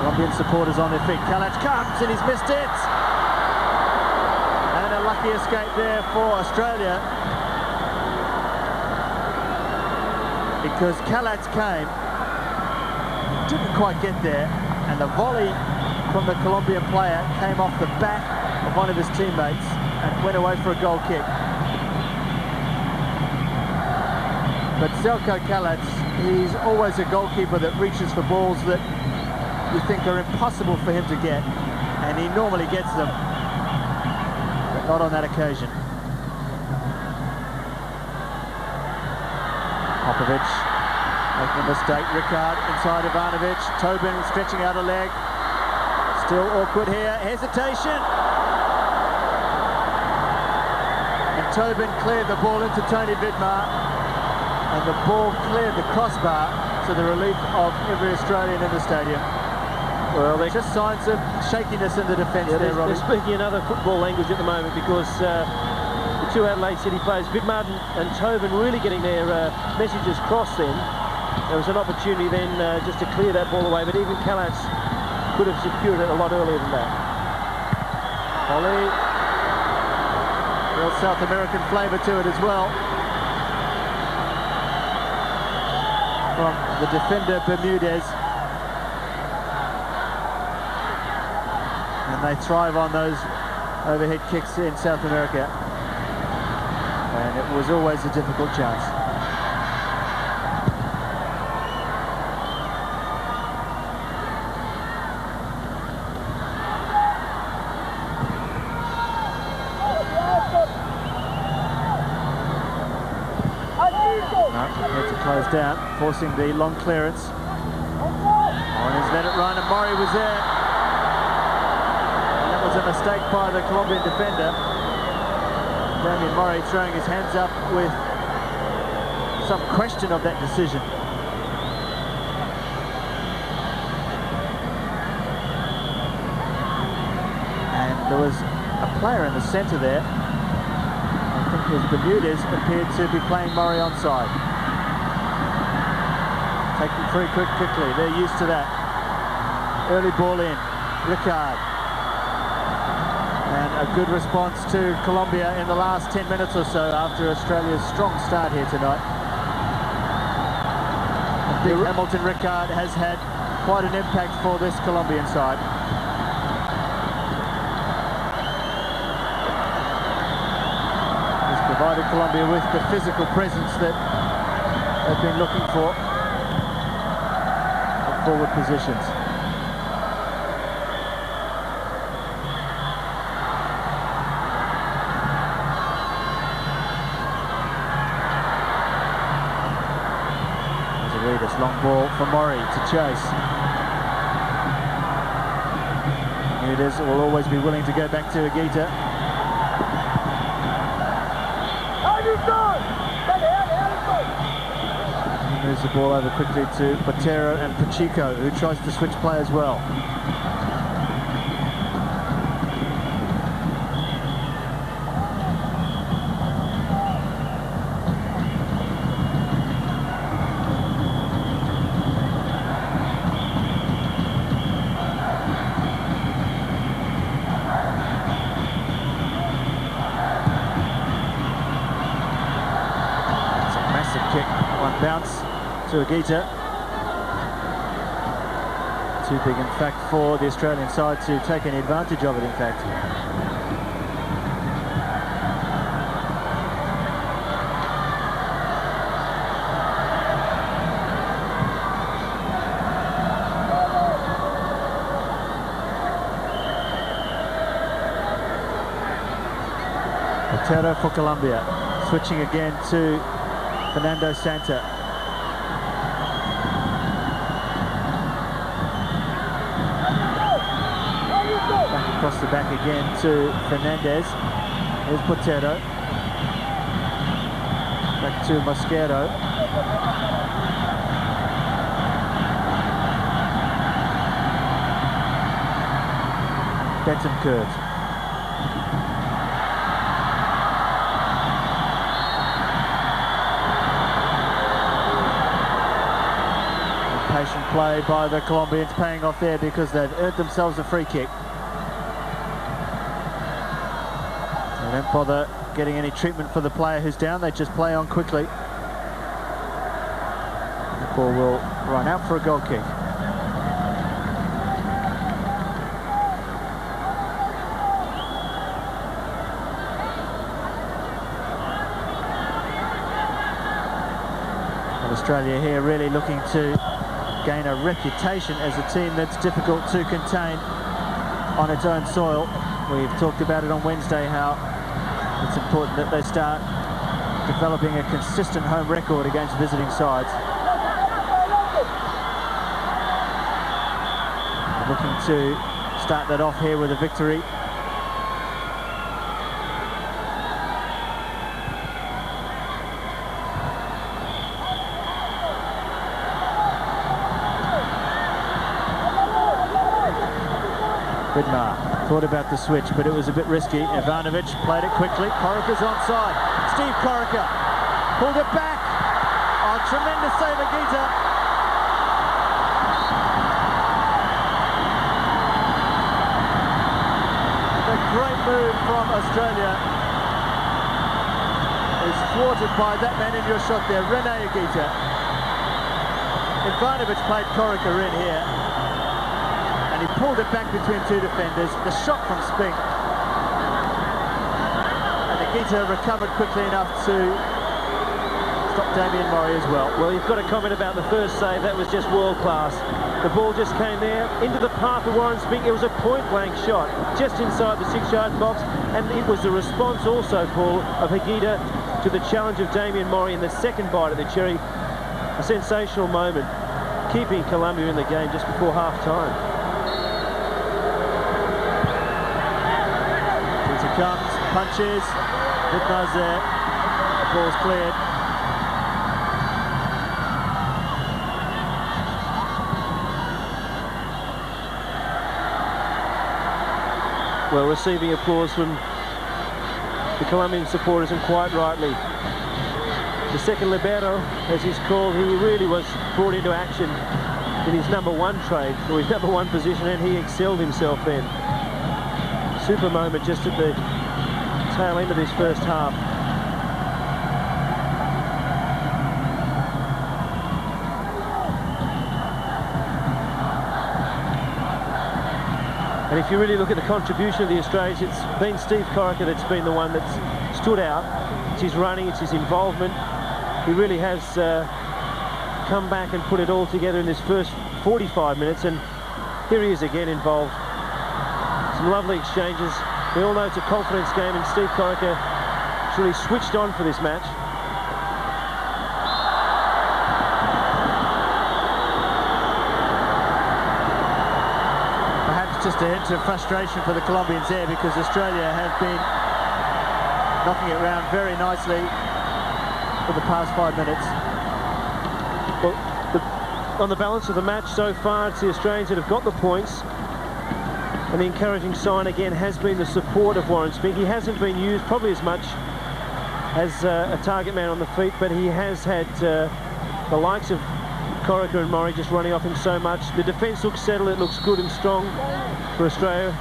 Colombian supporters on their feet. Kalach comes and he's missed it. And a lucky escape there for Australia, because Kalach came, didn't quite get there, and the volley from the Colombian player came off the back of one of his teammates and went away for a goal kick. But Željko Kalach, he's always a goalkeeper that reaches for balls that you think are impossible for him to get, and he normally gets them, but not on that occasion. Popovic making a mistake. Ricard inside Ivanovic. Tobin stretching out a leg. Still awkward here. Hesitation. And Tobin cleared the ball into Tony Vidmar. And the ball cleared the crossbar, to the relief of every Australian in the stadium. Well, they're just signs of shakiness in the defence there, Robbie. They're speaking another football language at the moment, because the two Adelaide City players, Vidmar and Tobin, really getting their messages crossed then. There was an opportunity then just to clear that ball away, but even Kalach could have secured it a lot earlier than that. Volley. Real South American flavour to it as well. From the defender, Bermudez. And they thrive on those overhead kicks in South America. And it was always a difficult chance. Had to close down, forcing the long clearance. Oh, and he's let it run, and Murray was there. And that was a mistake by the Colombian defender. Damian Murray throwing his hands up with some question of that decision. And there was a player in the centre there. I think it was Bermudez, appeared to be playing Murray onside. Taking free quickly, they're used to that. Early ball in, Ricard. And a good response to Colombia in the last 10 minutes or so after Australia's strong start here tonight. And big Hamilton Ricard has had quite an impact for this Colombian side. He's provided Colombia with the physical presence that they've been looking for. Forward positions. Lazaridis, long ball for Murray to chase. Bermudez will always be willing to go back to Higuita. Moves the ball over quickly to Pacheco and Pacheco, who tries to switch play as well. It's a massive kick, one bounce to Higuita. Too big, in fact, for the Australian side to take any advantage of it, in fact. Pacheco for Colombia. Switching again to Fernando Santa. Across the back again to Fernandez. Here's Pacheco. Back to Mosquero. Betancourt. Patient play by the Colombians paying off there because they've earned themselves a free kick. They don't bother getting any treatment for the player who's down, they just play on quickly. The ball will run out for a goal kick. Australia here really looking to gain a reputation as a team that's difficult to contain on its own soil. We've talked about it on Wednesday, how it's important that they start developing a consistent home record against visiting sides. Looking to start that off here with a victory. Vidmar thought about the switch, but it was a bit risky. Ivanovic played it quickly. Corica's onside. Steve Corica pulled it back. Oh, tremendous save, Higuita. A great move from Australia is thwarted by that man in your shot there, Rene Higuita. Ivanovic played Corica in here, and he pulled it back between two defenders. The shot from Spink, and Higuita recovered quickly enough to stop Damien Murray as well. Well, you've got to comment about the first save. That was just world class. The ball just came there into the path of Warren Spink. It was a point-blank shot just inside the 6-yard box, and it was the response also, Paul, of Higuita to the challenge of Damien Murray in the second bite of the cherry. A sensational moment, keeping Colombia in the game just before half-time. Comes, punches, Vidmar's there, the ball's cleared. Well, receiving applause from the Colombian supporters, and quite rightly. The second libero, as he's called, he really was brought into action in his number one trade, or his number one position, and he excelled himself then. Super moment just at the tail end of this first half. And if you really look at the contribution of the Australians, it's been Steve Corica that's been the one that's stood out. It's his running, it's his involvement. He really has come back and put it all together in this first 45 minutes, and here he is again involved. Some lovely exchanges. We all know it's a confidence game, and Steve Corica has really switched on for this match. Perhaps just a hint of frustration for the Colombians there, because Australia have been knocking it around very nicely for the past 5 minutes. Well, on the balance of the match so far, it's the Australians that have got the points. And the encouraging sign again has been the support of Warren Spink. He hasn't been used probably as much as a target man on the feet, but he has had the likes of Corica and Murray just running off him so much. The defence looks settled, it looks good and strong for Australia.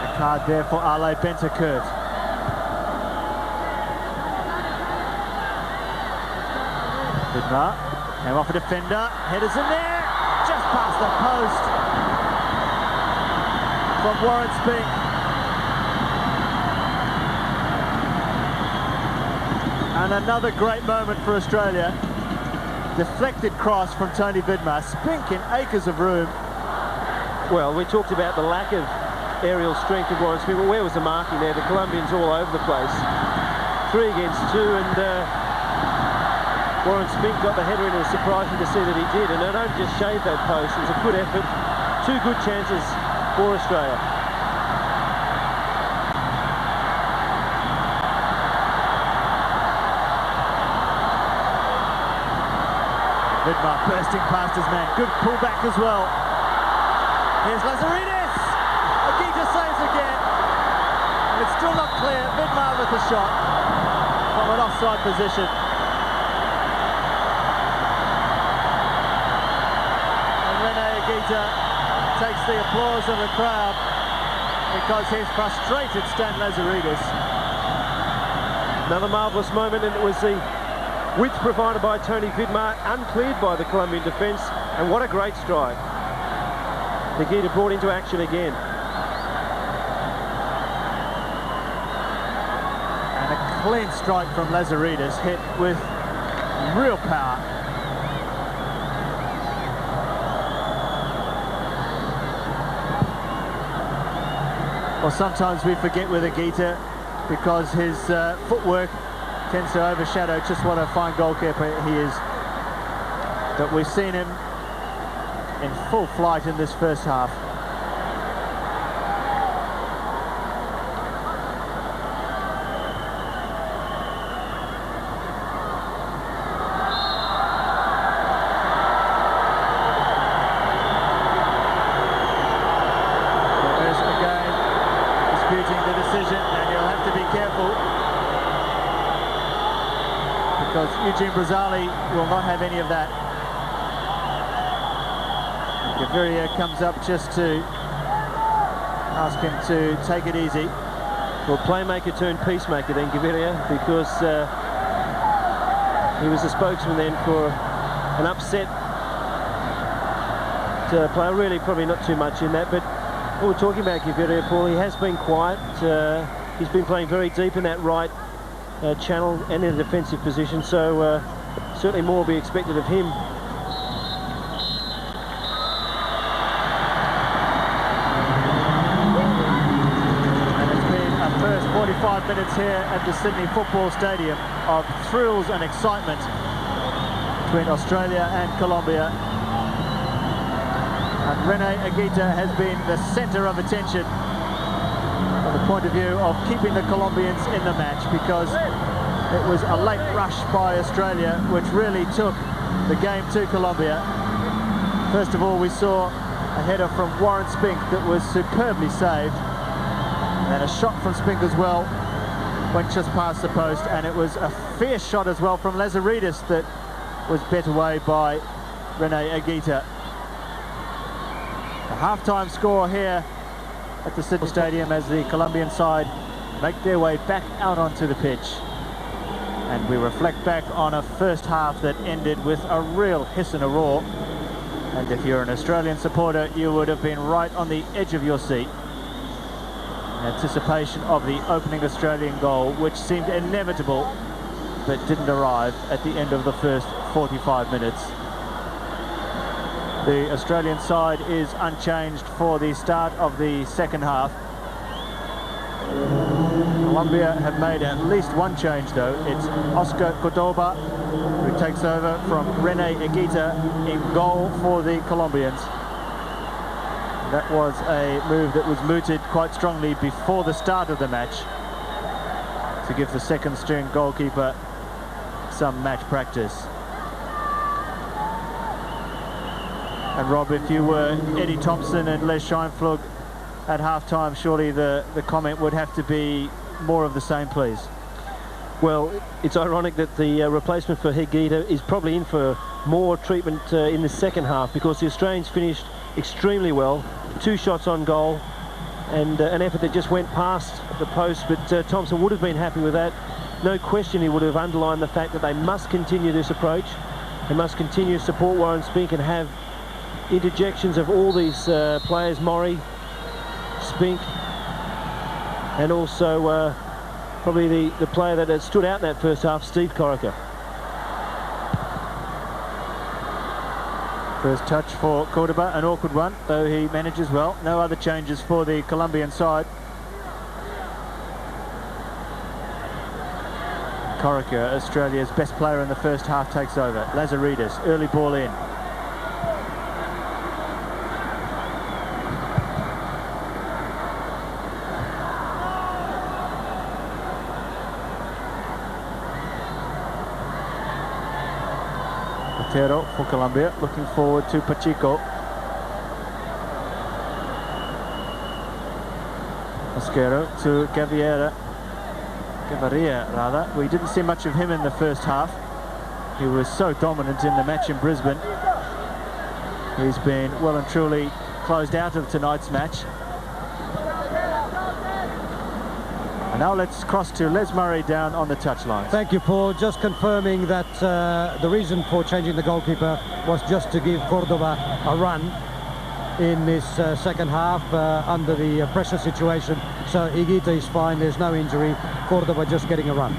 A card there for Ale Bentancur. Vidmar came off a defender, headers in there. Just past the post from Warren Spink. And another great moment for Australia. Deflected cross from Tony Vidmar. Spink in acres of room. Well, we talked about the lack of aerial strength of Warren Spink. Well, where was the marking there? The Colombians all over the place. 3 against 2, and Warren Spink got the header in, and it was surprising to see that he did, and they don't just shave that post. It was a good effort, 2 good chances for Australia. Vidmar bursting past his man, good pullback as well. Here's Lazaridis, Higuita saves again, and it's still not clear. Vidmar with the shot from an offside position. Higuita takes the applause of the crowd because he's frustrated Stan Lazaridis. Another marvellous moment, and it was the width provided by Tony Vidmar, uncleared by the Colombian defence, and what a great strike. Higuita brought into action again. And a clean strike from Lazaridis, hit with real power. Well, sometimes we forget with Higuita because his footwork tends to overshadow just what a fine goalkeeper he is. But we've seen him in full flight in this first half. Eugene Brazali will not have any of that. Gaviria comes up just to ask him to take it easy. Well, playmaker turned peacemaker then, Gaviria, because he was the spokesman then for an upset player. Really, probably not too much in that, but what we're talking about Gaviria, Paul, he has been quiet. He's been playing very deep in that right channel and in a defensive position, so certainly more will be expected of him. And it's been a first 45 minutes here at the Sydney Football Stadium of thrills and excitement between Australia and Colombia. And Rene Higuita has been the centre of attention from the point of view of keeping the Colombians in the match, because it was a late rush by Australia which really took the game to Colombia. First of all, we saw a header from Warren Spink that was superbly saved, and a shot from Spink as well went just past the post, and it was a fierce shot as well from Lazaridis that was bet away by Rene Higuita. A half-time score here at the Sydney Stadium as the Colombian side make their way back out onto the pitch. And we reflect back on a first half that ended with a real hiss and a roar. And if you're an Australian supporter, you would have been right on the edge of your seat in anticipation of the opening Australian goal, which seemed inevitable but didn't arrive at the end of the first 45 minutes. The Australian side is unchanged for the start of the second half. Colombia have made at least one change though. It's Oscar Cordoba who takes over from Rene Higuita in goal for the Colombians. That was a move that was mooted quite strongly before the start of the match to give the second string goalkeeper some match practice. And Rob, if you were Eddie Thompson and Les Scheinflug at half-time, surely the comment would have to be more of the same, please. Well, it's ironic that the replacement for Higuita is probably in for more treatment in the second half, because the Australians finished extremely well. 2 shots on goal and an effort that just went past the post, but Thompson would have been happy with that. No question he would have underlined the fact that they must continue this approach. They must continue to support Warren Spink and have interjections of all these players, Murray, Spink, and also probably the player that had stood out in that first half, Steve Corica. First touch for Cordoba, an awkward one, though he manages well. No other changes for the Colombian side. Corica, Australia's best player in the first half, takes over. Lazaridis, early ball in. For Colombia, looking forward to Pacheco. Mosquero to Gaviria, rather. We didn't see much of him in the first half. He was so dominant in the match in Brisbane. He's been well and truly closed out of tonight's match. And now let's cross to Les Murray down on the touchline. Thank you, Paul. Just confirming that the reason for changing the goalkeeper was just to give Cordoba a run in this second half under the pressure situation. So Higuita is fine, there's no injury. Cordoba just getting a run.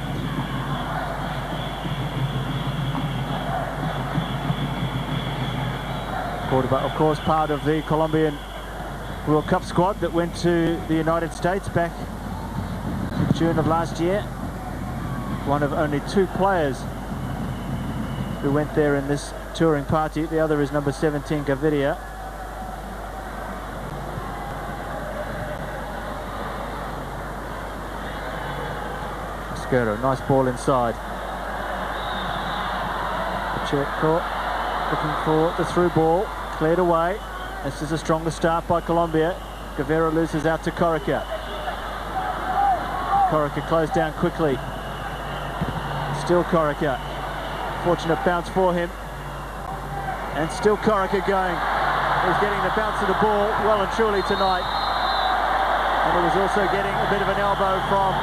Cordoba, of course, part of the Colombian World Cup squad that went to the United States back in June of last year. One of only 2 players who went there in this touring party. The other is number 17, Gaviria. Esquerro, nice ball inside. Pacheco looking for the through ball, cleared away. This is a stronger start by Colombia. Gaviria loses out to Corica. Corica closed down quickly. Still Corica. Fortunate bounce for him. And still Corica going. He's getting the bounce of the ball well and truly tonight. And he was also getting a bit of an elbow from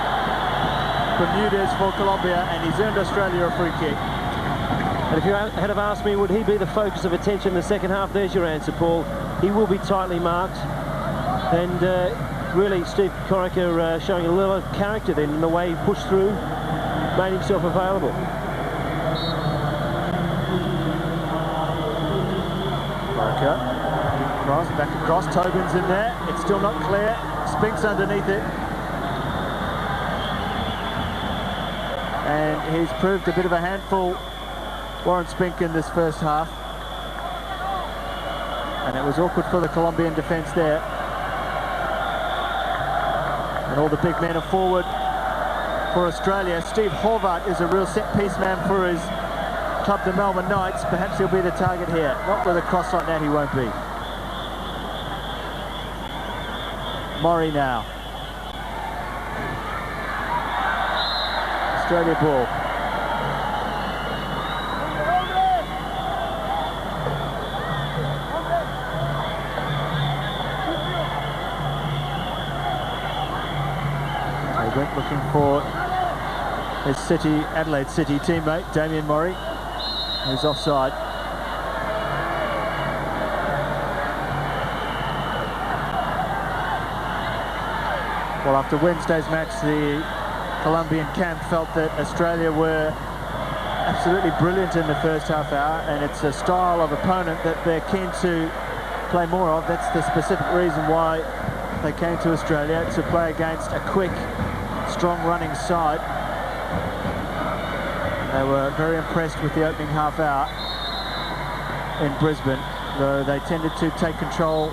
Bermudez for Colombia, and he's earned Australia a free kick. And if you had have asked me, would he be the focus of attention in the second half, there's your answer, Paul. He will be tightly marked. And really, Steve Corica showing a little of character then in the way he pushed through, made himself available. Corica, back across, Tobin's in there. It's still not clear. Spink's underneath it. And he's proved a bit of a handful, Warren Spink, in this first half. And it was awkward for the Colombian defence there. And all the big men are forward for Australia. Steve Horvath is a real set-piece man for his club, the Melbourne Knights. Perhaps he'll be the target here. Not with a cross like that, he won't be. Murray now. Australia ball. They went looking for his Adelaide City teammate, Damien Murray, who's offside. Well, after Wednesday's match, the Colombian camp felt that Australia were absolutely brilliant in the first half hour, and it's a style of opponent that they're keen to play more of. That's the specific reason why they came to Australia, to play against a quick, strong running side. They were very impressed with the opening half hour in Brisbane, though they tended to take control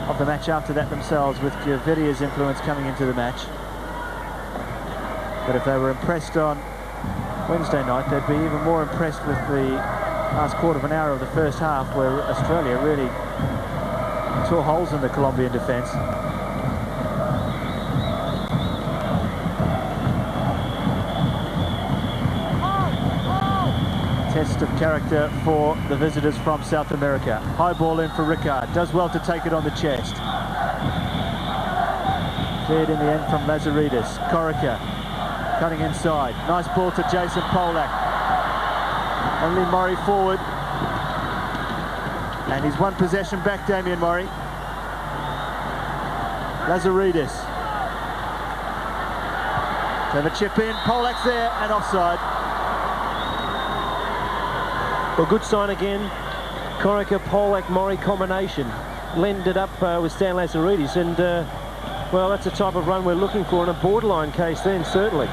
of the match after that themselves, with Gaviria's influence coming into the match. But if they were impressed on Wednesday night, they'd be even more impressed with the last quarter of an hour of the first half, where Australia really tore holes in the Colombian defence. Test of character for the visitors from South America. High ball in for Ricard. Does well to take it on the chest. Cleared in the end from Lazaridis. Corica cutting inside. Nice ball to Jason Polak. Only Murray forward. And he's one possession back, Damien Murray. Lazaridis. To have a chip in. Polak's there and offside. Well, good sign again. Corica, Polak, Murray combination. Lended up with Stan Lazaridis, and well, that's the type of run we're looking for in a borderline case then, certainly.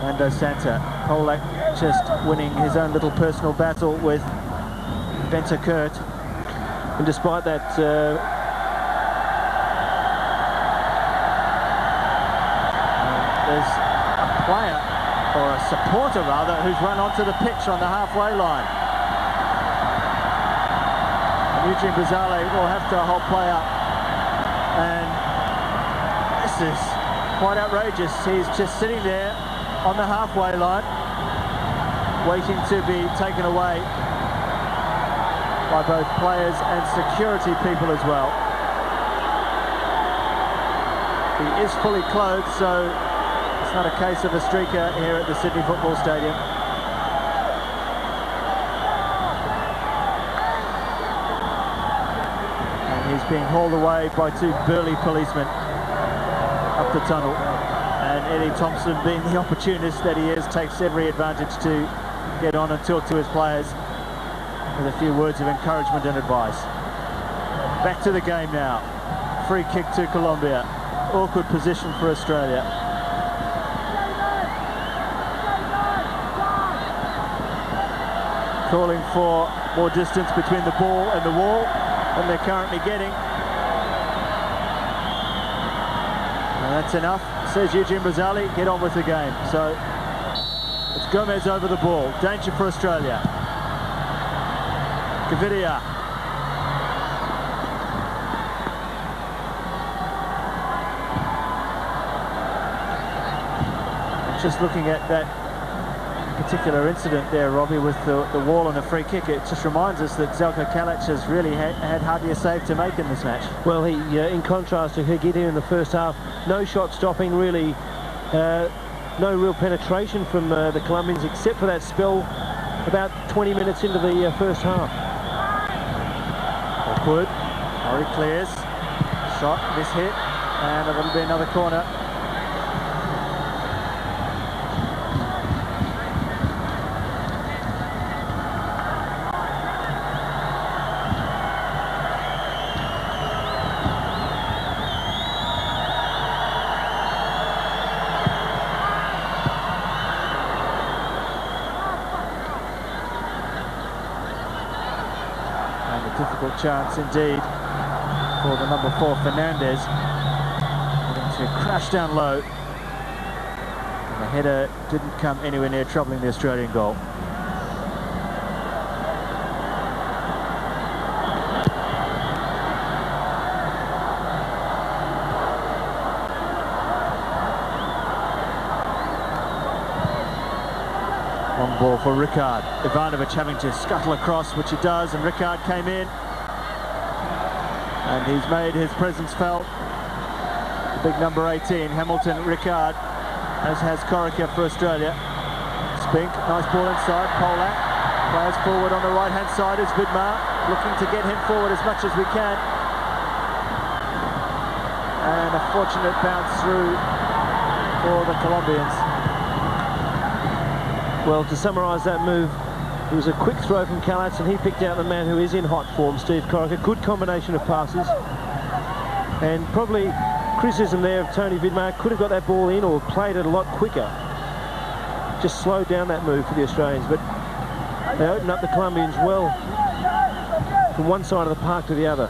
Mando Santa. Polak just winning his own little personal battle with Benta Kurt. And despite that, there's a player, or a supporter rather, who's run onto the pitch on the halfway line. And Eugene Bazale will have to hold play up And this is quite outrageous. He's just sitting there on the halfway line, waiting to be taken away by both players and security people as well. He is fully clothed, so it's not a case of a streaker here at the Sydney Football Stadium. He's being hauled away by two burly policemen up the tunnel, and Eddie Thompson, being the opportunist that he is, takes every advantage to get on and talk to his players with a few words of encouragement and advice. Back to the game now. Free kick to Colombia. Awkward position for Australia. Calling for more distance between the ball and the wall than they're currently getting. And that's enough, says Eugene Brazali. Get on with the game. So it's Gomez over the ball. Danger for Australia. Gaviria. Just looking at that particular incident there, Robbie, with the wall and the free kick, it just reminds us that Zelko Kalac has really had hardly a save to make in this match. Well, he, in contrast to Higuita in the first half, no shot stopping, really, no real penetration from the Colombians, except for that spell about 20 minutes into the first half. Awkward. Murray clears. Shot, mishit, and it'll be another corner. Difficult chance indeed for the number 4 Fernandez, having to crash down low, and the header didn't come anywhere near troubling the Australian goal. Long ball for Ricard. Ivanovic having to scuttle across, which he does, and Ricard came in. And he's made his presence felt. The big number 18, Hamilton Ricard, as has Corica for Australia. Spink, nice ball inside, Polak. Players forward on the right-hand side is Vidmar, looking to get him forward as much as we can. And a fortunate bounce through for the Colombians. Well, to summarise that move, it was a quick throw from Kalac, and he picked out the man who is in hot form, Steve Corica. Good combination of passes. And probably criticism there of Tony Vidmar. Could have got that ball in or played it a lot quicker. Just slowed down that move for the Australians. But they opened up the Colombians well from one side of the park to the other.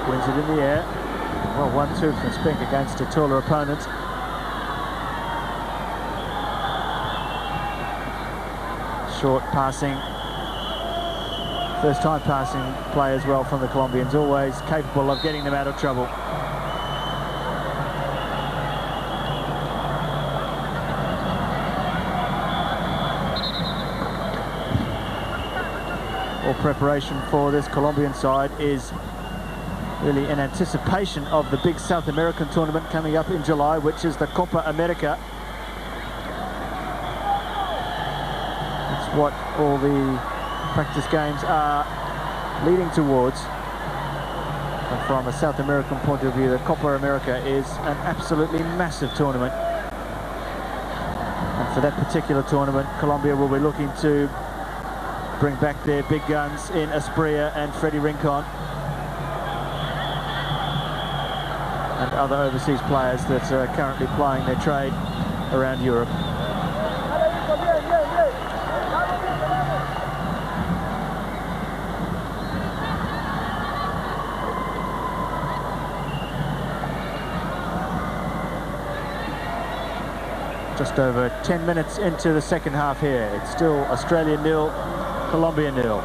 Wins it in the air. Well, 1-2 from Spink against a taller opponent. Short passing. First time passing play as well from the Colombians, always capable of getting them out of trouble. All preparation for this Colombian side is really in anticipation of the big South American tournament coming up in July, which is the Copa America. It's what all the practice games are leading towards. And from a South American point of view, the Copa America is an absolutely massive tournament. And for that particular tournament, Colombia will be looking to bring back their big guns in Asprilla and Freddie Rincon, and other overseas players that are currently plying their trade around Europe. Just over 10 minutes into the second half here. It's still Australia 0, Colombia 0.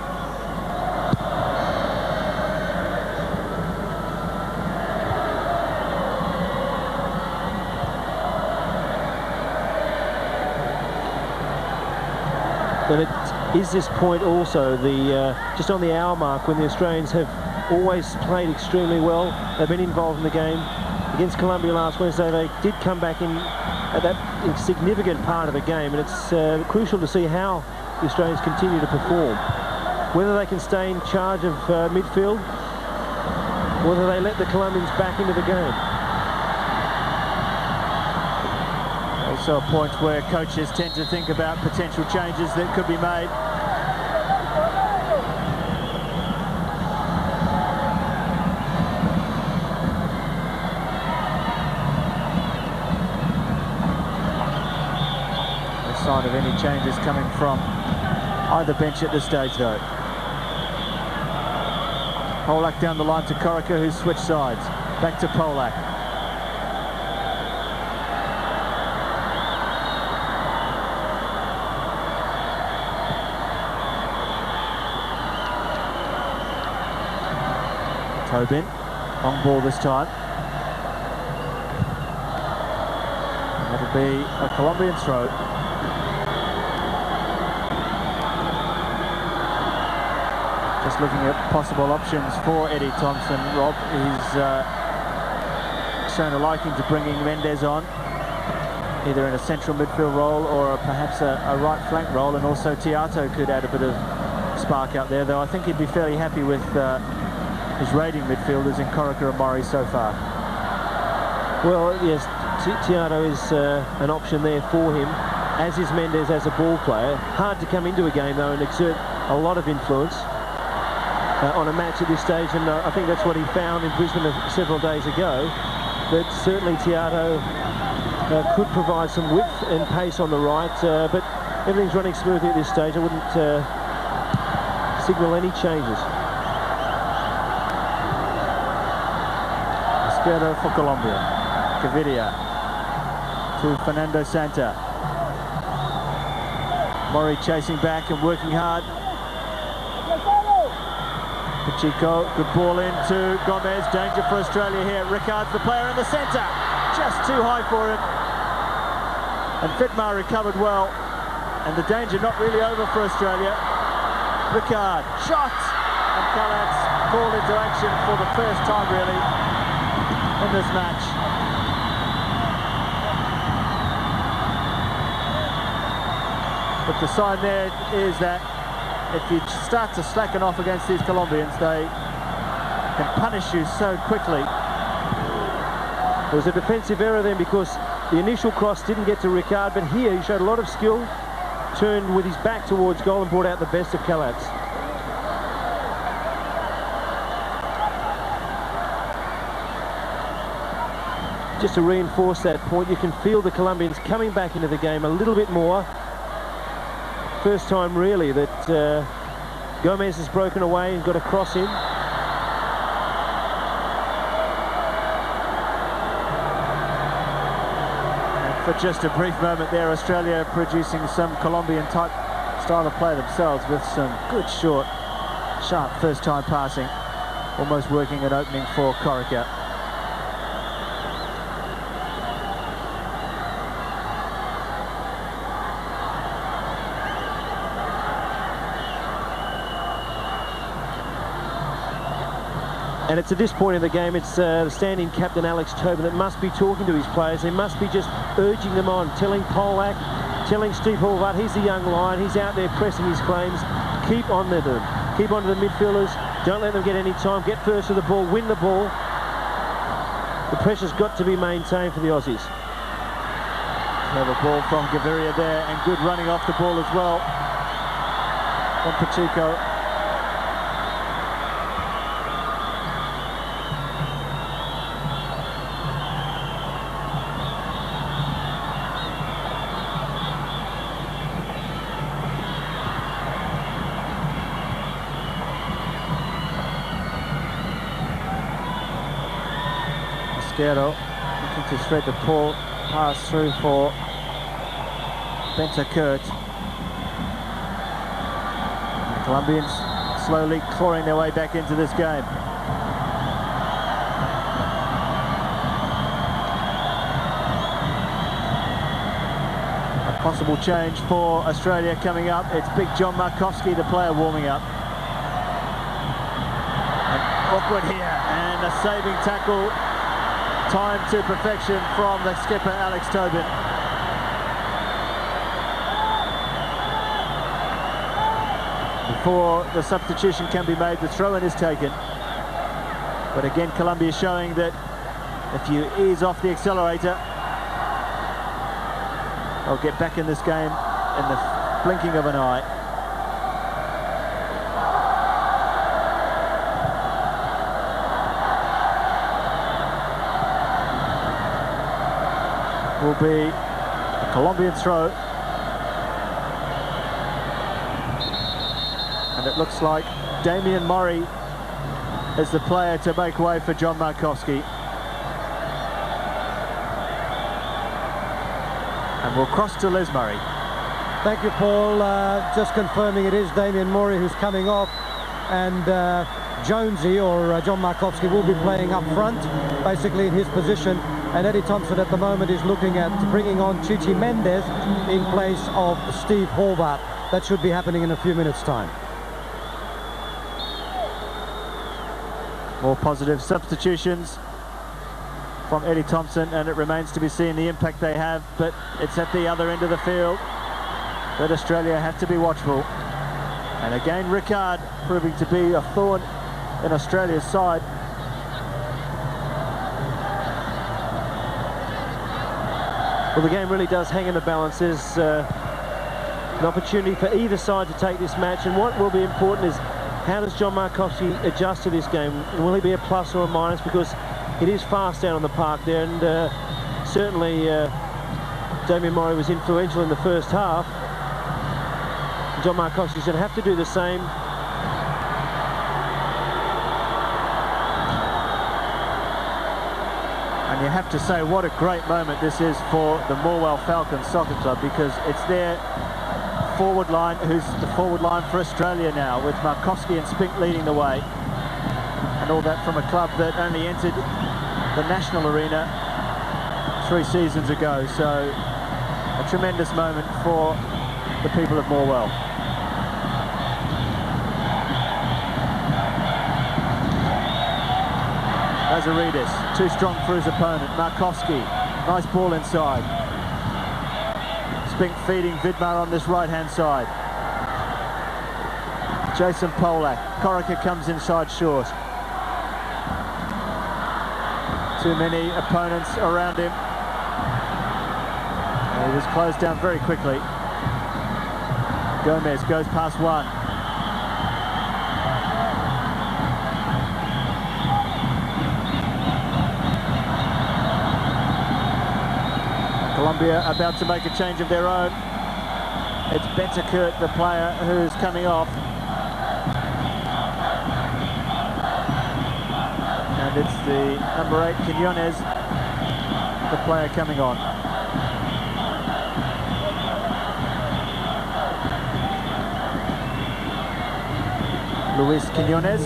And it is this point also, just on the hour mark, when the Australians have always played extremely well. They've been involved in the game. Against Colombia last Wednesday, they did come back in at that significant part of the game, and it's crucial to see how the Australians continue to perform. Whether they can stay in charge of midfield, whether they let the Colombians back into the game. Also a point where coaches tend to think about potential changes that could be made. No sign of any changes coming from either bench at this stage though. Polak down the line to Corica, who's switched sides. Back to Polak. Tobin, long ball this time. And that'll be a Colombian throw. Just looking at possible options for Eddie Thompson. Rob, he's shown a liking to bringing Mendes on, either in a central midfield role or perhaps a right flank role, and also Tiato could add a bit of spark out there, though I think he'd be fairly happy with his raiding midfielders in Corica and Murray so far. Well, yes, Tiato is an option there for him, as is Mendes as a ball player. Hard to come into a game though and exert a lot of influence on a match at this stage, and I think that's what he found in Brisbane several days ago. But certainly Tiato could provide some width and pace on the right, but everything's running smoothly at this stage. I wouldn't signal any changes. For Colombia. Gaviria to Fernando Santa. Murray chasing back and working hard. Pacheco, good ball in to Gomez. Danger for Australia here. Ricard's the player in the centre. Just too high for him. And Fitmar recovered well. And the danger not really over for Australia. Ricard, shot! And Callat's called into action for the first time really in this match. But the sign there is that if you start to slacken off against these Colombians, they can punish you so quickly. It was a defensive error then, because the initial cross didn't get to Ricard, but here he showed a lot of skill, turned with his back towards goal and brought out the best of Callat's. Just to reinforce that point, you can feel the Colombians coming back into the game a little bit more. First time really that Gomez has broken away and got a cross in. And for just a brief moment there, Australia producing some Colombian type style of play themselves with some good short, sharp first time passing, almost working an opening for Corica. And it's at this point in the game, it's the standing captain Alex Tobin that must be talking to his players. They must be just urging them on, telling Polak, telling Steve Horvath, he's the young lion, he's out there pressing his claims. Keep on to them, keep on to the midfielders, don't let them get any time, get first to the ball, win the ball. The pressure's got to be maintained for the Aussies. Clever ball from Gaviria there, and good running off the ball as well from Pacheco. Looking to thread the ball pass through for Bentancur. The Colombians slowly clawing their way back into this game. A possible change for Australia coming up. It's big John Markovski, the player, warming up. And awkward here, and a saving tackle, timed to perfection from the skipper Alex Tobin. Before the substitution can be made, the throw-in is taken. But again, Colombia showing that if you ease off the accelerator, they'll get back in this game in the blinking of an eye. Will be a Colombian throw. And it looks like Damian Murray is the player to make way for John Markovski. And we'll cross to Les Murray. Thank you, Paul. Just confirming it is Damian Murray who's coming off, and Jonesy, or John Markovski, will be playing up front, basically in his position. And Eddie Thompson at the moment is looking at bringing on Chichi Mendes in place of Steve Horvath. That should be happening in a few minutes' time. More positive substitutions from Eddie Thompson, and it remains to be seen the impact they have, but it's at the other end of the field that Australia have to be watchful. And again, Ricard proving to be a thorn in Australia's side. Well, the game really does hang in the balance. There's an opportunity for either side to take this match, and what will be important is how does John Markovski adjust to this game? Will he be a plus or a minus? Because it is fast down on the park there, and certainly Damian Murray was influential in the first half. John Markovski's going to have to do the same. And you have to say what a great moment this is for the Morwell Falcons Soccer Club, because it's their forward line who's the forward line for Australia now, with Markovski and Spink leading the way. And all that from a club that only entered the national arena 3 seasons ago. So a tremendous moment for the people of Morwell. Lazaridis, too strong for his opponent. Markovski, nice ball inside. Spink feeding Vidmar on this right-hand side. Jason Polak, Corica comes inside short. Too many opponents around him. And he was closed down very quickly. Gomez goes past one. Colombia about to make a change of their own. It's Bentancur, the player, who's coming off. And it's the number 8, Quiñones, the player coming on. Luis Quiñones,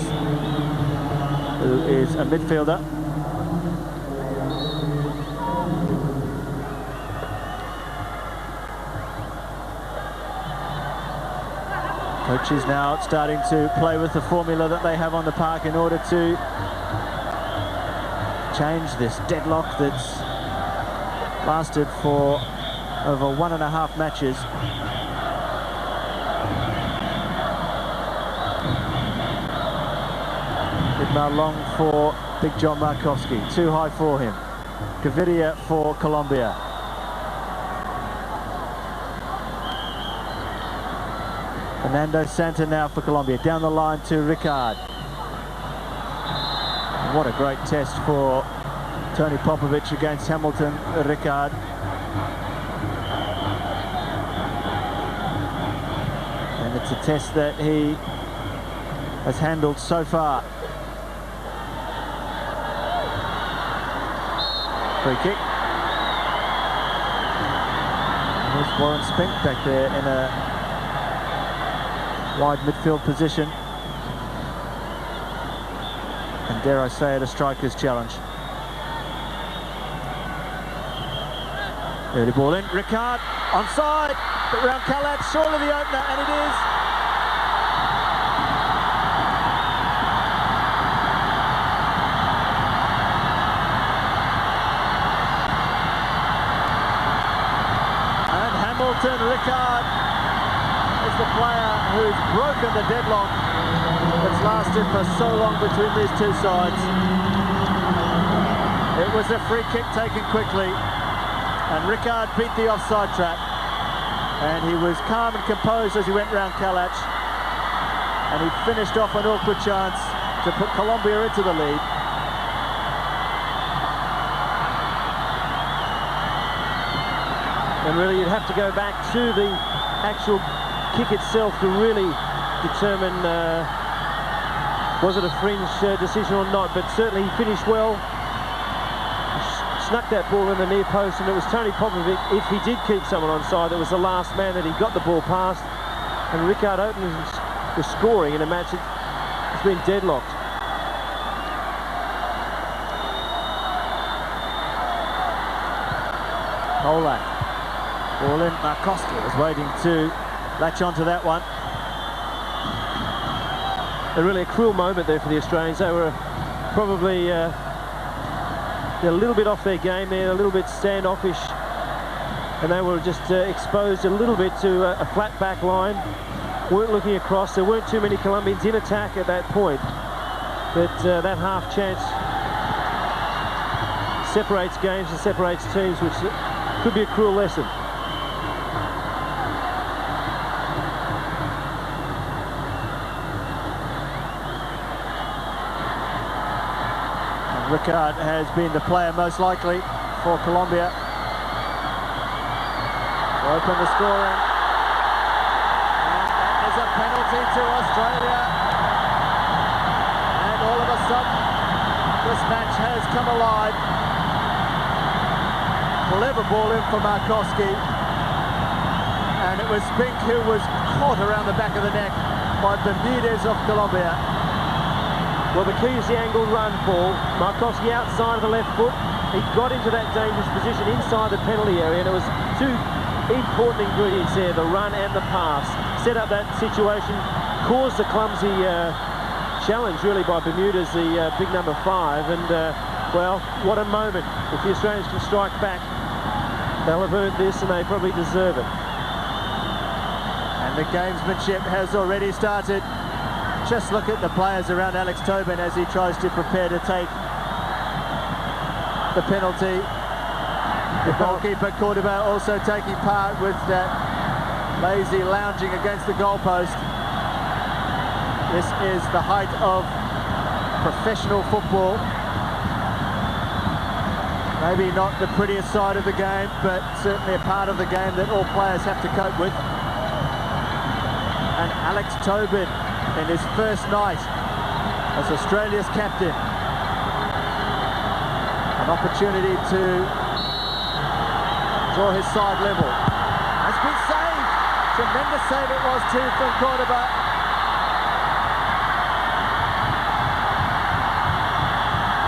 who is a midfielder. Coaches now starting to play with the formula that they have on the park in order to change this deadlock that's lasted for over 1.5 matches. Vidmar long for big John Markovski, too high for him. Gaviria for Colombia. Fernando Santa now for Colombia, down the line to Ricard. What a great test for Tony Popovic against Hamilton, Ricard. And it's a test that he has handled so far. Free kick. There's Warren Spink back there in a wide midfield position. And dare I say it, a striker's challenge. Early ball in, Ricard, onside, but round Kalat, surely the opener, and it is. And Hamilton, Ricard, is the player who's broken the deadlock that's lasted for so long between these two sides. It was a free kick taken quickly. And Ricard beat the offside trap, and he was calm and composed as he went round Kalach, and he finished off an awkward chance to put Colombia into the lead. And really, you'd have to go back to the actual kick itself to really determine was it a fringe decision or not, but certainly he finished well. Snuck that ball in the near post, and it was Tony Popovic, if he did keep someone onside, that was the last man that he got the ball past, and Ricard opens the scoring in a match that's been deadlocked. Olak, ball in, Markoski was waiting to latch onto that one. Really a cruel moment there for the Australians. They were probably a little bit off their game there, a little bit standoffish, and they were just exposed a little bit to a flat back line. Weren't looking across. There weren't too many Colombians in attack at that point, but that half chance separates games and separates teams, which could be a cruel lesson. Ricard has been the player most likely for Colombia to open the scoring. And that is a penalty to Australia. And all of a sudden, this match has come alive. Clever ball in for Markoski. And it was Spink who was caught around the back of the neck by Bermudez of Colombia. Well, the key is the angled run, Paul. Markoski outside of the left foot. He got into that dangerous position inside the penalty area, and it was two important ingredients there, the run and the pass. Set up that situation, caused the clumsy challenge, really, by Bermudez, the big number 5. And, well, what a moment. If the Australians can strike back, they'll have earned this, and they probably deserve it. And the gamesmanship has already started. Just look at the players around Alex Tobin as he tries to prepare to take the penalty. The goalkeeper, Cordoba, also taking part with that lazy lounging against the goalpost. This is the height of professional football. Maybe not the prettiest side of the game, but certainly a part of the game that all players have to cope with. And Alex Tobin, in his first night as Australia's captain, an opportunity to draw his side level. Has been saved. Tremendous save it was too from Cordoba.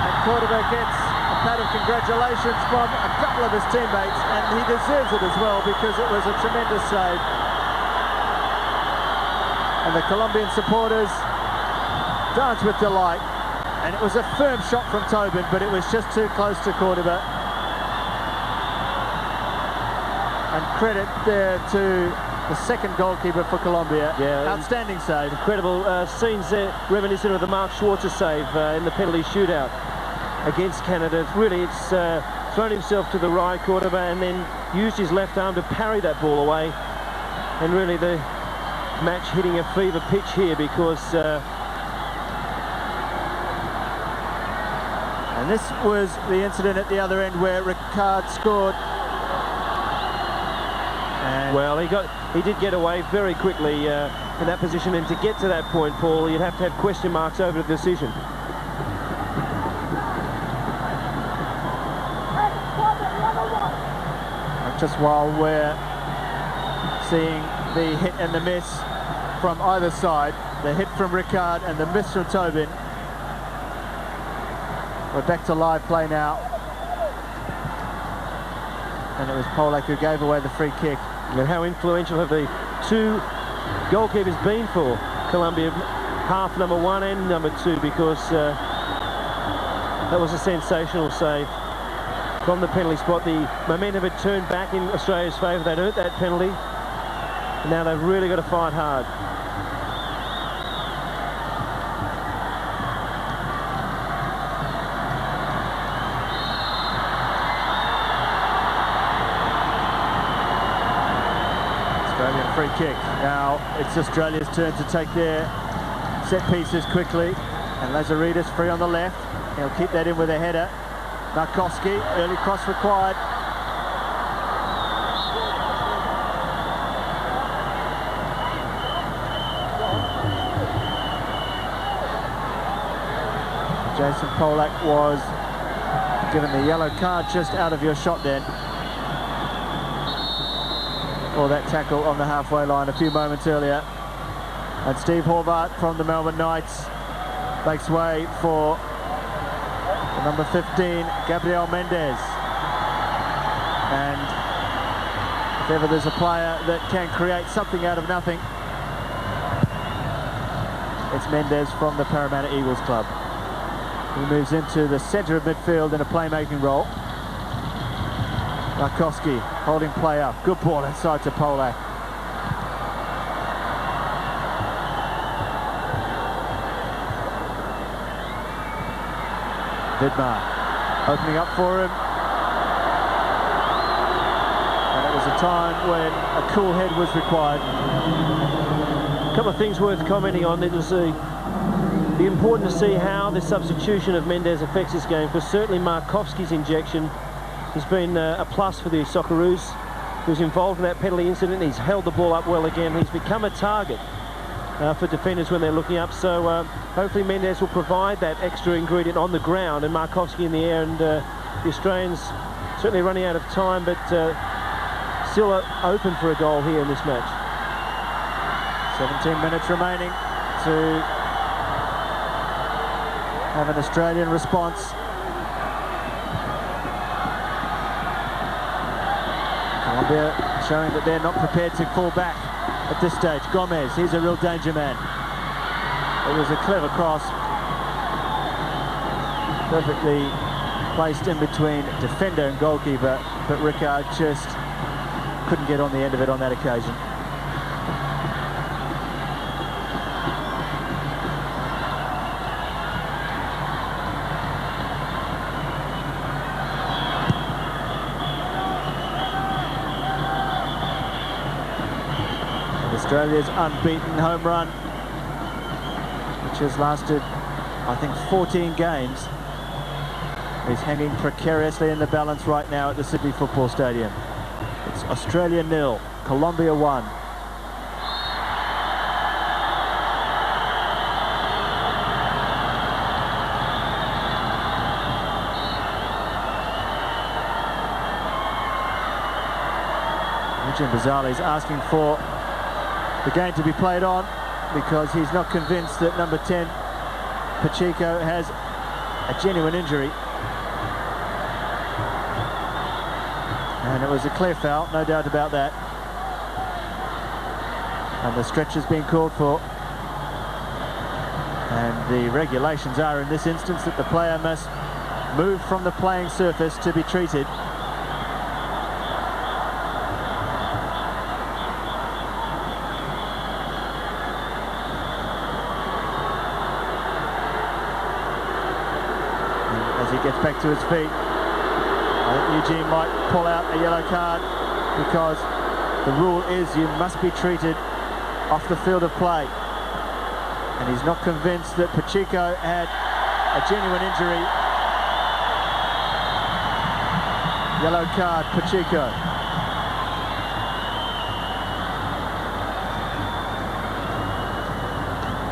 And Cordoba gets a pat of congratulations from a couple of his teammates, and he deserves it as well because it was a tremendous save. And the Colombian supporters dance with delight. And it was a firm shot from Tobin, but it was just too close to Cordoba. And credit there to the second goalkeeper for Colombia. Yeah, outstanding save. Incredible scenes there, reminiscent of the Mark Schwarzer save in the penalty shootout against Canada. Really, it's thrown himself to the right, Cordoba, and then used his left arm to parry that ball away. And really, the match hitting a fever pitch here because and this was the incident at the other end where Ricard scored. And well, he did get away very quickly in that position, and to get to that point, Paul, you'd have to have question marks over the decision. just while we're seeing the hit and the miss from either side. The hit from Ricard and the miss from Tobin. We're back to live play now. And it was Polak who gave away the free kick. And how influential have the two goalkeepers been for Colombia, half number 1 and number 2, because that was a sensational save from the penalty spot. The momentum had turned back in Australia's favour. They'd earned that penalty, and now they've really got to fight hard. Australian free kick. Now it's Australia's turn to take their set pieces quickly, and Lazaridis free on the left. He'll keep that in with a header. Markowski, early cross required. Jason Polak was given the yellow card just out of your shot then for that tackle on the halfway line a few moments earlier. And Steve Horvath from the Melbourne Knights makes way for number 15, Gabriel Mendes. And if ever there's a player that can create something out of nothing, it's Mendes from the Parramatta Eagles club. He moves into the centre of midfield in a playmaking role. Markowski holding play up. Good ball inside to Polak. Vidmar opening up for him, and it was a time when a cool head was required. A couple of things worth commenting on. It was be important to see how the substitution of Mendes affects this game, because certainly Markowski's injection has been a plus for the Socceroos. He was involved in that penalty incident. He's held the ball up well again. He's become a target for defenders when they're looking up, so hopefully Mendes will provide that extra ingredient on the ground, and Markowski in the air, and the Australians certainly running out of time, but still open for a goal here in this match. 17 minutes remaining to have an Australian response. Colombia showing that they're not prepared to fall back at this stage. Gomez, he's a real danger man. It was a clever cross, perfectly placed in between defender and goalkeeper, but Ricard just couldn't get on the end of it on that occasion. Australia's unbeaten home run, which has lasted, I think, 14 games, is hanging precariously in the balance right now at the Sydney Football Stadium. It's Australia 0, Colombia 1. Eugene Bazali's asking for the game to be played on because he's not convinced that number 10, Pacheco, has a genuine injury. And it was a clear foul, no doubt about that. And the stretch has been called for. And the regulations are in this instance that the player must move from the playing surface to be treated. Gets back to his feet. I think Eugene might pull out a yellow card because the rule is you must be treated off the field of play. And he's not convinced that Pacheco had a genuine injury. Yellow card, Pacheco.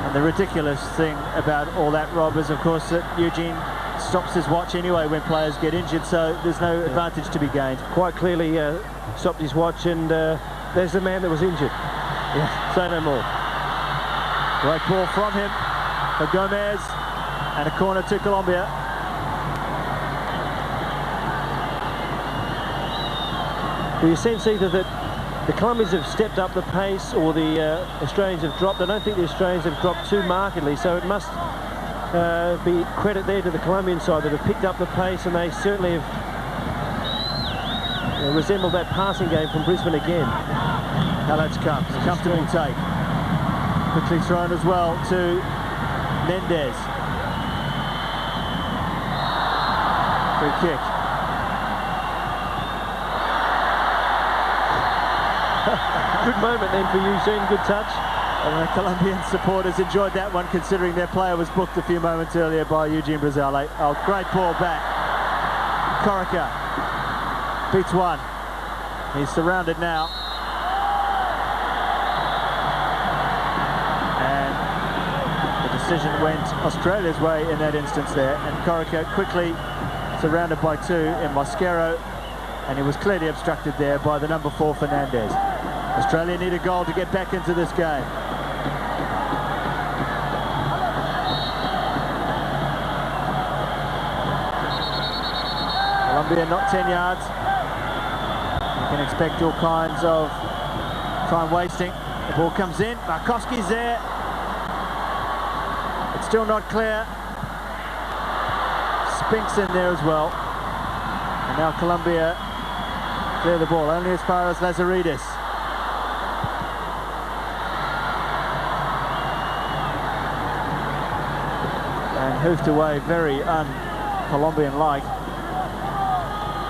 And the ridiculous thing about all that, Rob, is of course that Eugene stops his watch anyway when players get injured, so there's no advantage to be gained. Quite clearly stopped his watch, and there's the man that was injured. Yeah. Say no more. Great ball from him for Gomez, and a corner to Colombia. Do you sense either that the Colombians have stepped up the pace or the Australians have dropped? I don't think the Australians have dropped too markedly, so it must be credit there to the Colombian side that have picked up the pace, and they certainly have resembled that passing game from Brisbane again. Halach comes, comfortable take. Quickly thrown as well to Mendes. Free kick. Good moment then for Eugene, good touch. And the Colombian supporters enjoyed that one, considering their player was booked a few moments earlier by Eugene Brazale. Oh, great ball back. Corica beats one. He's surrounded now. And the decision went Australia's way in that instance there. And Corica quickly surrounded by two in Mosquero. And he was clearly obstructed there by the number 4, Fernandez. Australia need a goal to get back into this game. Colombia not 10 yards. You can expect all kinds of time wasting. The ball comes in, Markowski's there. It's still not clear. Spink's in there as well. And now Colombia clear the ball, only as far as Lazaridis. And hoofed away very un-Colombian-like,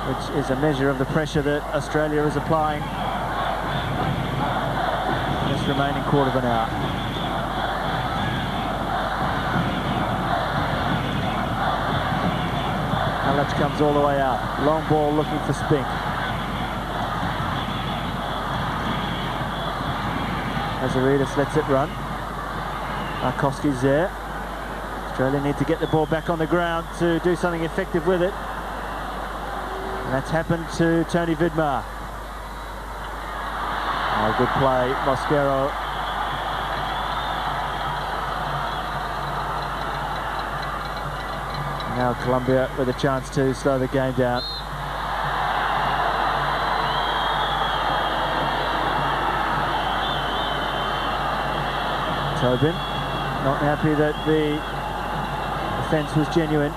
which is a measure of the pressure that Australia is applying in this remaining quarter of an hour. Halach comes all the way out. Long ball looking for Spink. Lazaridis lets it run. Markowski's there. Australia need to get the ball back on the ground to do something effective with it. And that's happened to Tony Vidmar. Oh, good play, Mosquero. Now Colombia with a chance to slow the game down. Tobin, not happy that the defence was genuine.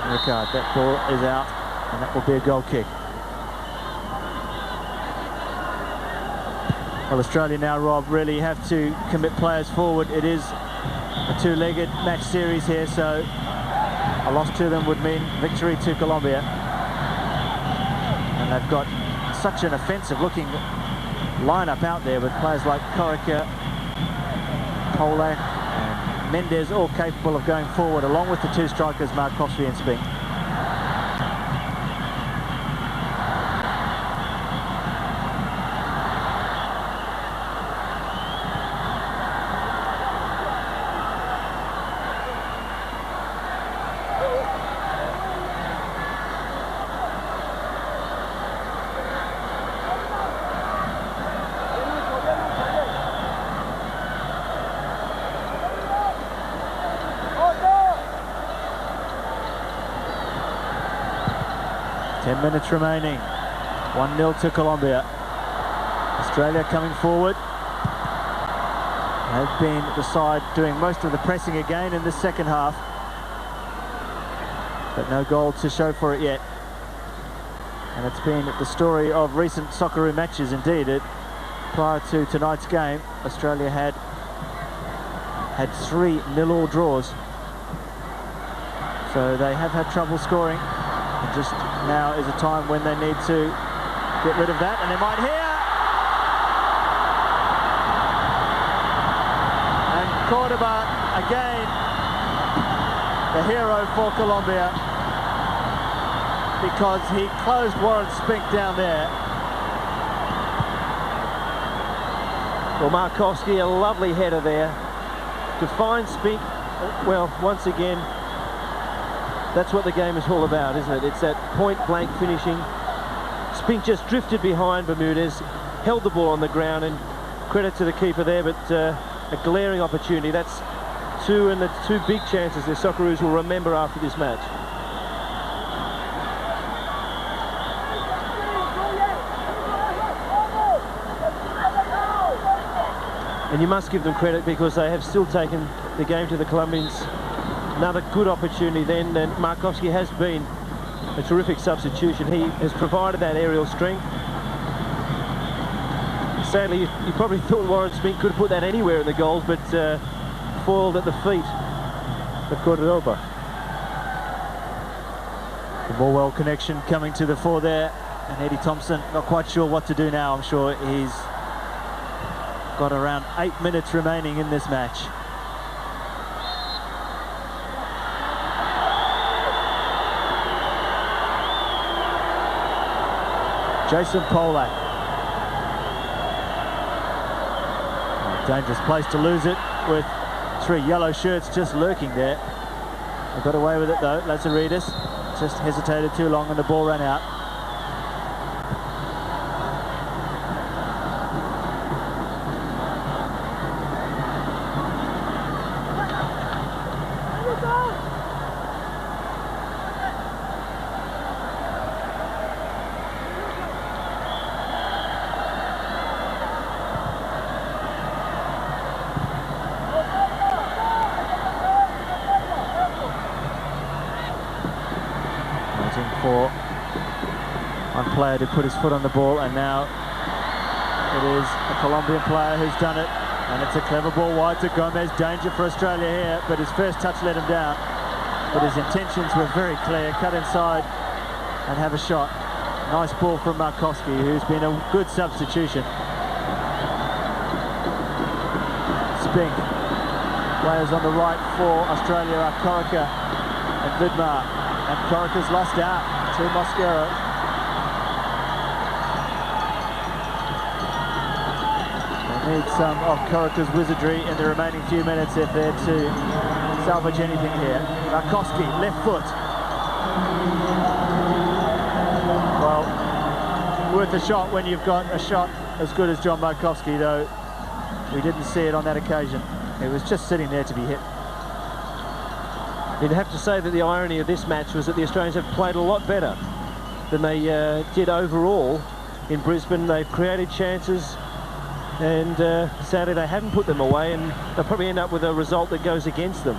Ricard, that ball is out, and that will be a goal kick. Well, Australia now, Rob, really have to commit players forward. It is a two-legged match series here, so a loss to them would mean victory to Colombia. And they've got such an offensive-looking lineup out there with players like Corica, Polak and Mendes, all capable of going forward, along with the two strikers, Markowski and Spink. Minutes remaining. 1-0 to Colombia. Australia coming forward. They've been the side doing most of the pressing again in this second half, but no goal to show for it yet. And it's been the story of recent Socceroo matches indeed. Prior to tonight's game, Australia had 3 0-all draws, so they have had trouble scoring. And just now is a time when they need to get rid of that, and they might here. And Cordoba again, the hero for Colombia, because he closed Warren Spink down there. Well, Markowski, a lovely header there to find Spink. Well, once again, that's what the game is all about, isn't it? It's that point-blank finishing. Spink just drifted behind Bermudez, held the ball on the ground, and credit to the keeper there, but a glaring opportunity. That's two, and the two big chances the Socceroos will remember after this match. And you must give them credit because they have still taken the game to the Colombians. Another good opportunity then, and Markovski has been a terrific substitution. He has provided that aerial strength. Sadly, you probably thought Warren Spink could have put that anywhere in the goals, but foiled at the feet of Cordoba. The Morwell connection coming to the fore there, and Eddie Thompson not quite sure what to do now. I'm sure he's got around 8 minutes remaining in this match. Jason Polak. Dangerous place to lose it with 3 yellow shirts just lurking there. They got away with it though. Lazaridis just hesitated too long and the ball ran out. For one player to put his foot on the ball, and now it is a Colombian player who's done it, and it's a clever ball wide to Gomez. Danger for Australia here, but his first touch let him down, but his intentions were very clear. Cut inside and have a shot. Nice ball from Markovski, who's been a good substitution. Spink. Players on the right for Australia are Corica and Vidmar. And Corica's lost out to Mosquero. They need some of Corica's wizardry in the remaining few minutes if they're to salvage anything here. Markovski, left foot. Well, worth a shot when you've got a shot as good as John Markovski, though we didn't see it on that occasion. It was just sitting there to be hit. You'd have to say that the irony of this match was that the Australians have played a lot better than they did overall in Brisbane. They've created chances, and sadly they haven't put them away, and they'll probably end up with a result that goes against them.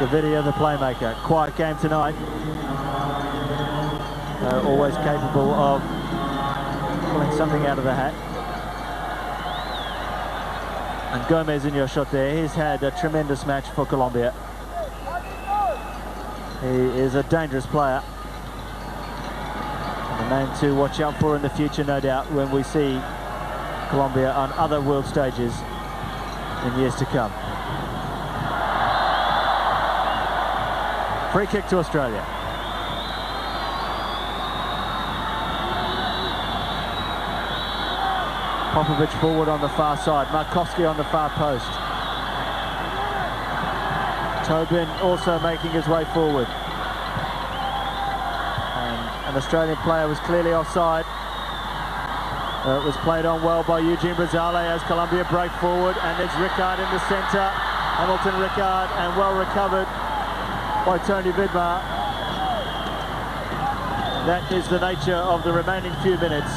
Gaviria, the playmaker. Quiet game tonight. Always capable of pulling something out of the hat. And Gomez in your shot there. He's had a tremendous match for Colombia. He is a dangerous player. And a name to watch out for in the future, no doubt, when we see Colombia on other world stages in years to come. Free kick to Australia. Popovic forward on the far side. Markovski on the far post. Tobin also making his way forward. And an Australian player was clearly offside. It was played on well by Eugene Brazale as Colombia break forward, and there's Ricard in the centre. Hamilton Ricard, and well recovered by Tony Vidmar. That is the nature of the remaining few minutes.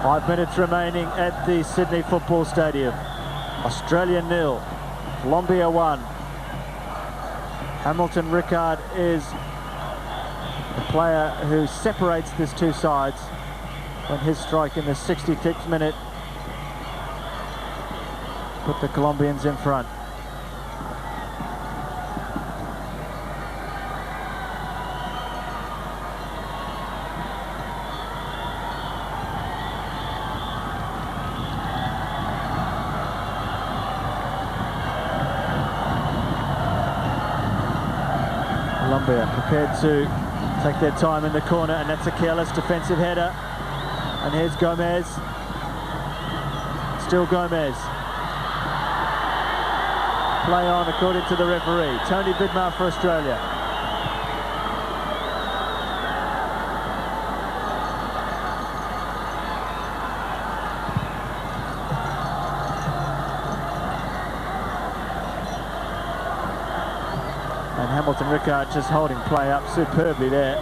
5 minutes remaining at the Sydney Football Stadium. Australia 0, Colombia 1. Hamilton Ricard is the player who separates these two sides when his strike in the 66th minute put the Colombians in front. Colombia prepared to take their time in the corner, and that's a careless defensive header. And here's Gomez. Still Gomez. Play on according to the referee. Tony Vidmar for Australia. And Hamilton Ricard just holding play up superbly there.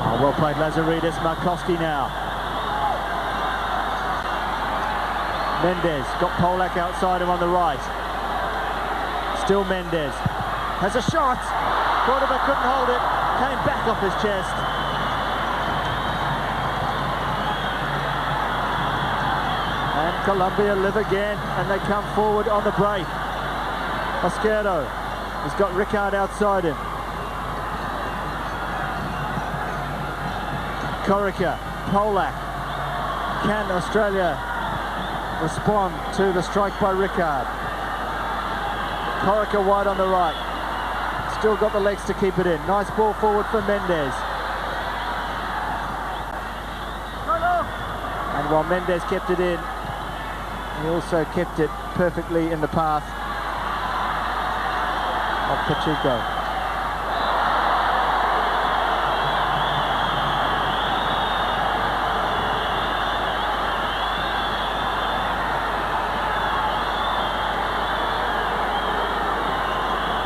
Oh, well played Lazaridis. Markowski now. Mendes got Polak outside him on the right. Still Mendes. Has a shot. Quarterback couldn't hold it. Came back off his chest. And Colombia live again, and they come forward on the break. Osquero has got Ricard outside him. Corica, Polak. Can Australia respond to the strike by Ricard? Corica wide on the right. Still got the legs to keep it in. Nice ball forward for Mendes. And while Mendes kept it in, he also kept it perfectly in the path of Pacheco.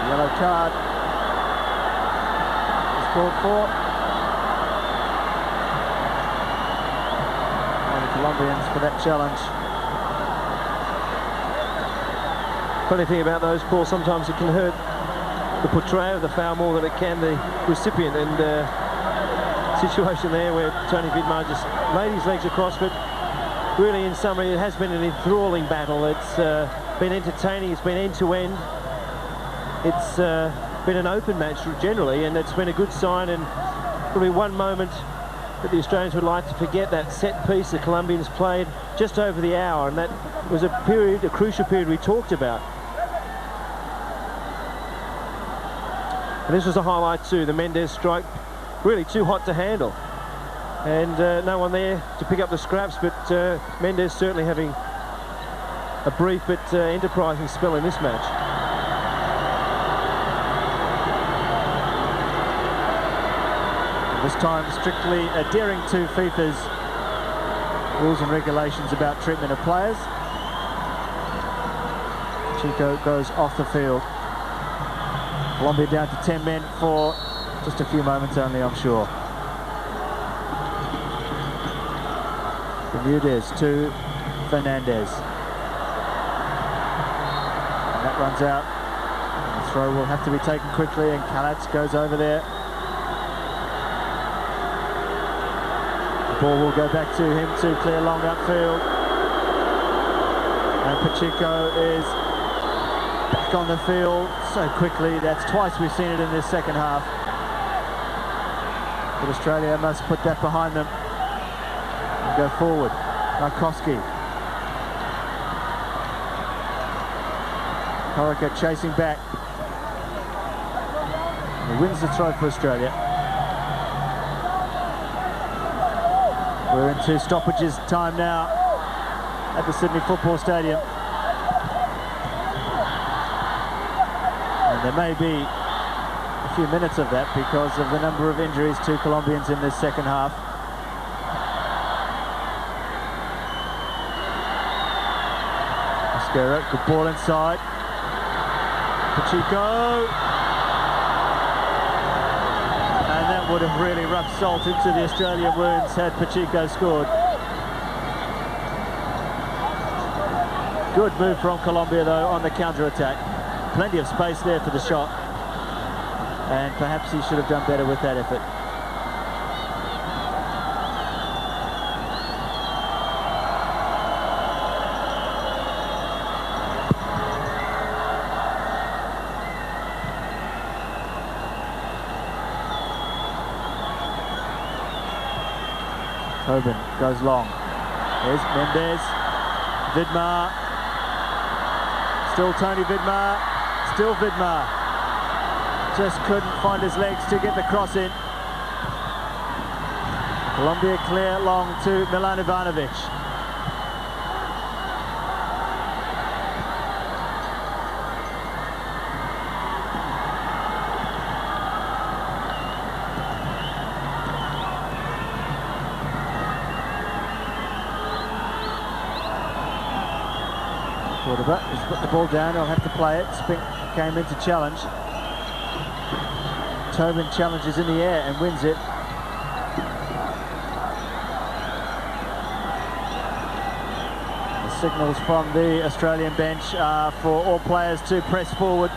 Yellow card is called for. And the Colombians for that challenge. Funny thing about those calls, sometimes it can hurt the portrayer of the foul more than it can the recipient, and situation there where Tony Vidmar just laid his legs across, but really in summary it has been an enthralling battle. It's been entertaining, it's been end to end, it's been an open match generally, and it's been a good sign, and probably one moment that the Australians would like to forget, that set piece the Colombians played just over the hour, and that was a period, a crucial period we talked about. And this was a highlight too, the Mendes strike, really too hot to handle. And no one there to pick up the scraps, but Mendes certainly having a brief but enterprising spell in this match. This time strictly adhering to FIFA's rules and regulations about treatment of players. Chico goes off the field. Colombia down to 10 men for just a few moments only, I'm sure. Bermudez to Fernandez. And that runs out. The throw will have to be taken quickly, and Kalatz goes over there. The ball will go back to him to clear long upfield. And Pacheco is back on the field so quickly. That's twice we've seen it in this second half. But Australia must put that behind them and go forward. Markowski. Corica chasing back. And he wins the throw for Australia. We're into stoppages time now at the Sydney Football Stadium. And there may be a few minutes of that because of the number of injuries to Colombians in this second half. Osquero, good ball inside. Pacheco. And that would have really rubbed salt into the Australian wounds had Pacheco scored. Good move from Colombia though on the counter-attack. Plenty of space there for the shot. And perhaps he should have done better with that effort. Tobin goes long. Here's Mendes. Vidmar. Still Tony Vidmar. Still Vidmar. Just couldn't find his legs to get the cross in. Colombia clear long to Milan Ivanovic. He's put the ball down, he'll have to play it. Spink came in to challenge. Tobin challenges in the air and wins it. The signals from the Australian bench are for all players to press forward.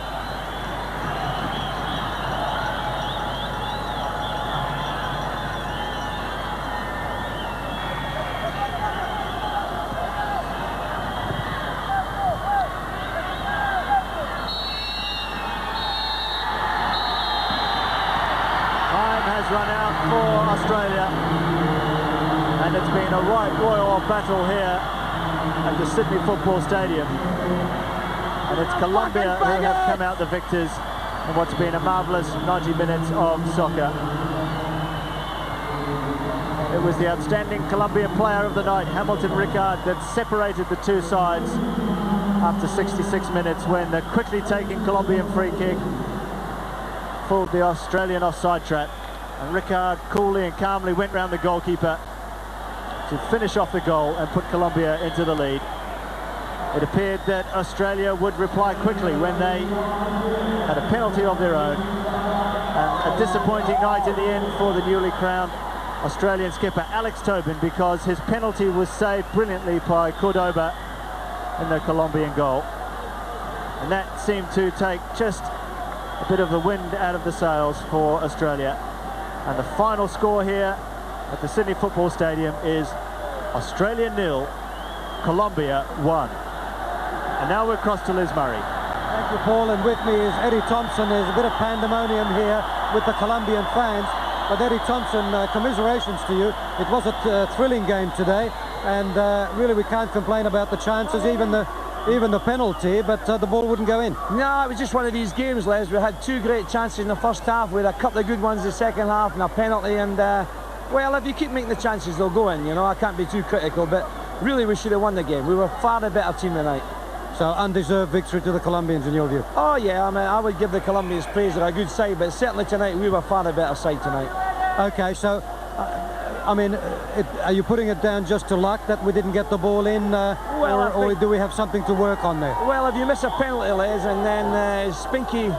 Run out for Australia, and it's been a right royal battle here at the Sydney Football Stadium, and it's Colombia who have come out the victors in what's been a marvellous 90 minutes of soccer. It was the outstanding Colombian player of the night, Hamilton Ricard, that separated the two sides after 66 minutes when the quickly taken Colombian free kick fooled the Australian offside trap. And Ricard coolly and calmly went round the goalkeeper to finish off the goal and put Colombia into the lead. It appeared that Australia would reply quickly when they had a penalty of their own. And a disappointing night in the end for the newly crowned Australian skipper Alex Tobin, because his penalty was saved brilliantly by Cordoba in the Colombian goal. And that seemed to take just a bit of the wind out of the sails for Australia. And the final score here at the Sydney Football Stadium is Australia 0, Colombia 1. And now we're across to Liz Murray. Thank you, Paul, and with me is Eddie Thompson. There's a bit of pandemonium here with the Colombian fans. But Eddie Thompson, commiserations to you. It was a thrilling game today, and really we can't complain about the chances, even the penalty, but the ball wouldn't go in. No, it was just one of these games, Les. We had two great chances in the first half. We had a couple of good ones in the second half and a penalty, and well, if you keep making the chances, they'll go in, you know. I can't be too critical, but really we should have won the game. We were far the better team tonight. So undeserved victory to the Colombians in your view? Oh yeah, I mean, I would give the Colombians praise. They're a good side, but certainly tonight we were far the better side tonight. Okay, so I mean, are you putting it down just to luck that we didn't get the ball in, or do we have something to work on there? Well, if you miss a penalty, Les, and then Spinky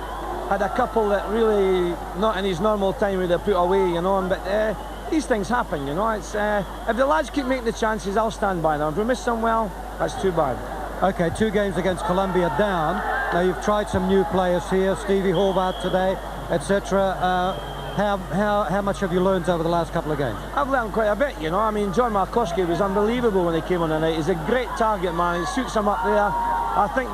had a couple that really not in his normal time would have put away, you know, but these things happen, you know. It's if the lads keep making the chances, I'll stand by them. If we miss them, well, that's too bad. Okay, 2 games against Colombia down. Now you've tried some new players here, Stevie Horvath today, etc. How much have you learned over the last couple of games? I've learned quite a bit, you know. I mean, John Markowski was unbelievable when he came on tonight. He's a great target man. He suits him up there. I think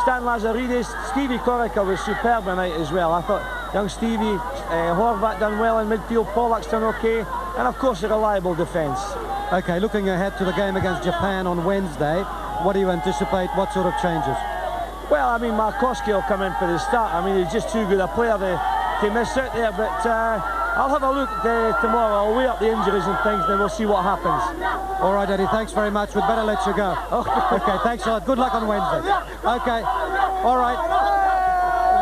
Stan Lazaridis, Stevie Corica was superb tonight as well. I thought young Stevie, Horvath done well in midfield, Pollack's done okay, and of course a reliable defence. Okay, looking ahead to the game against Japan on Wednesday, what do you anticipate? What sort of changes? Well, I mean, Markowski will come in for the start. I mean, he's just too good a player to miss out there, but I'll have a look tomorrow. I'll weigh up the injuries and things, then we'll see what happens. All right, Eddie, thanks very much. We'd better let you go. Okay, thanks a lot. Good luck on Wednesday. Okay, all right.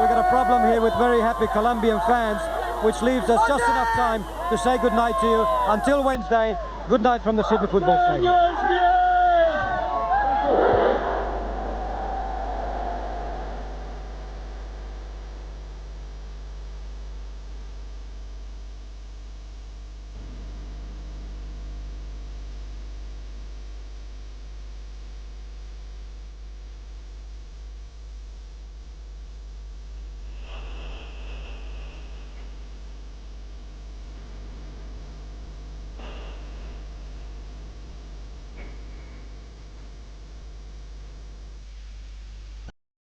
We've got a problem here with very happy Colombian fans, which leaves us just enough time to say good night to you. Until Wednesday, good night from the Sydney Football Stadium.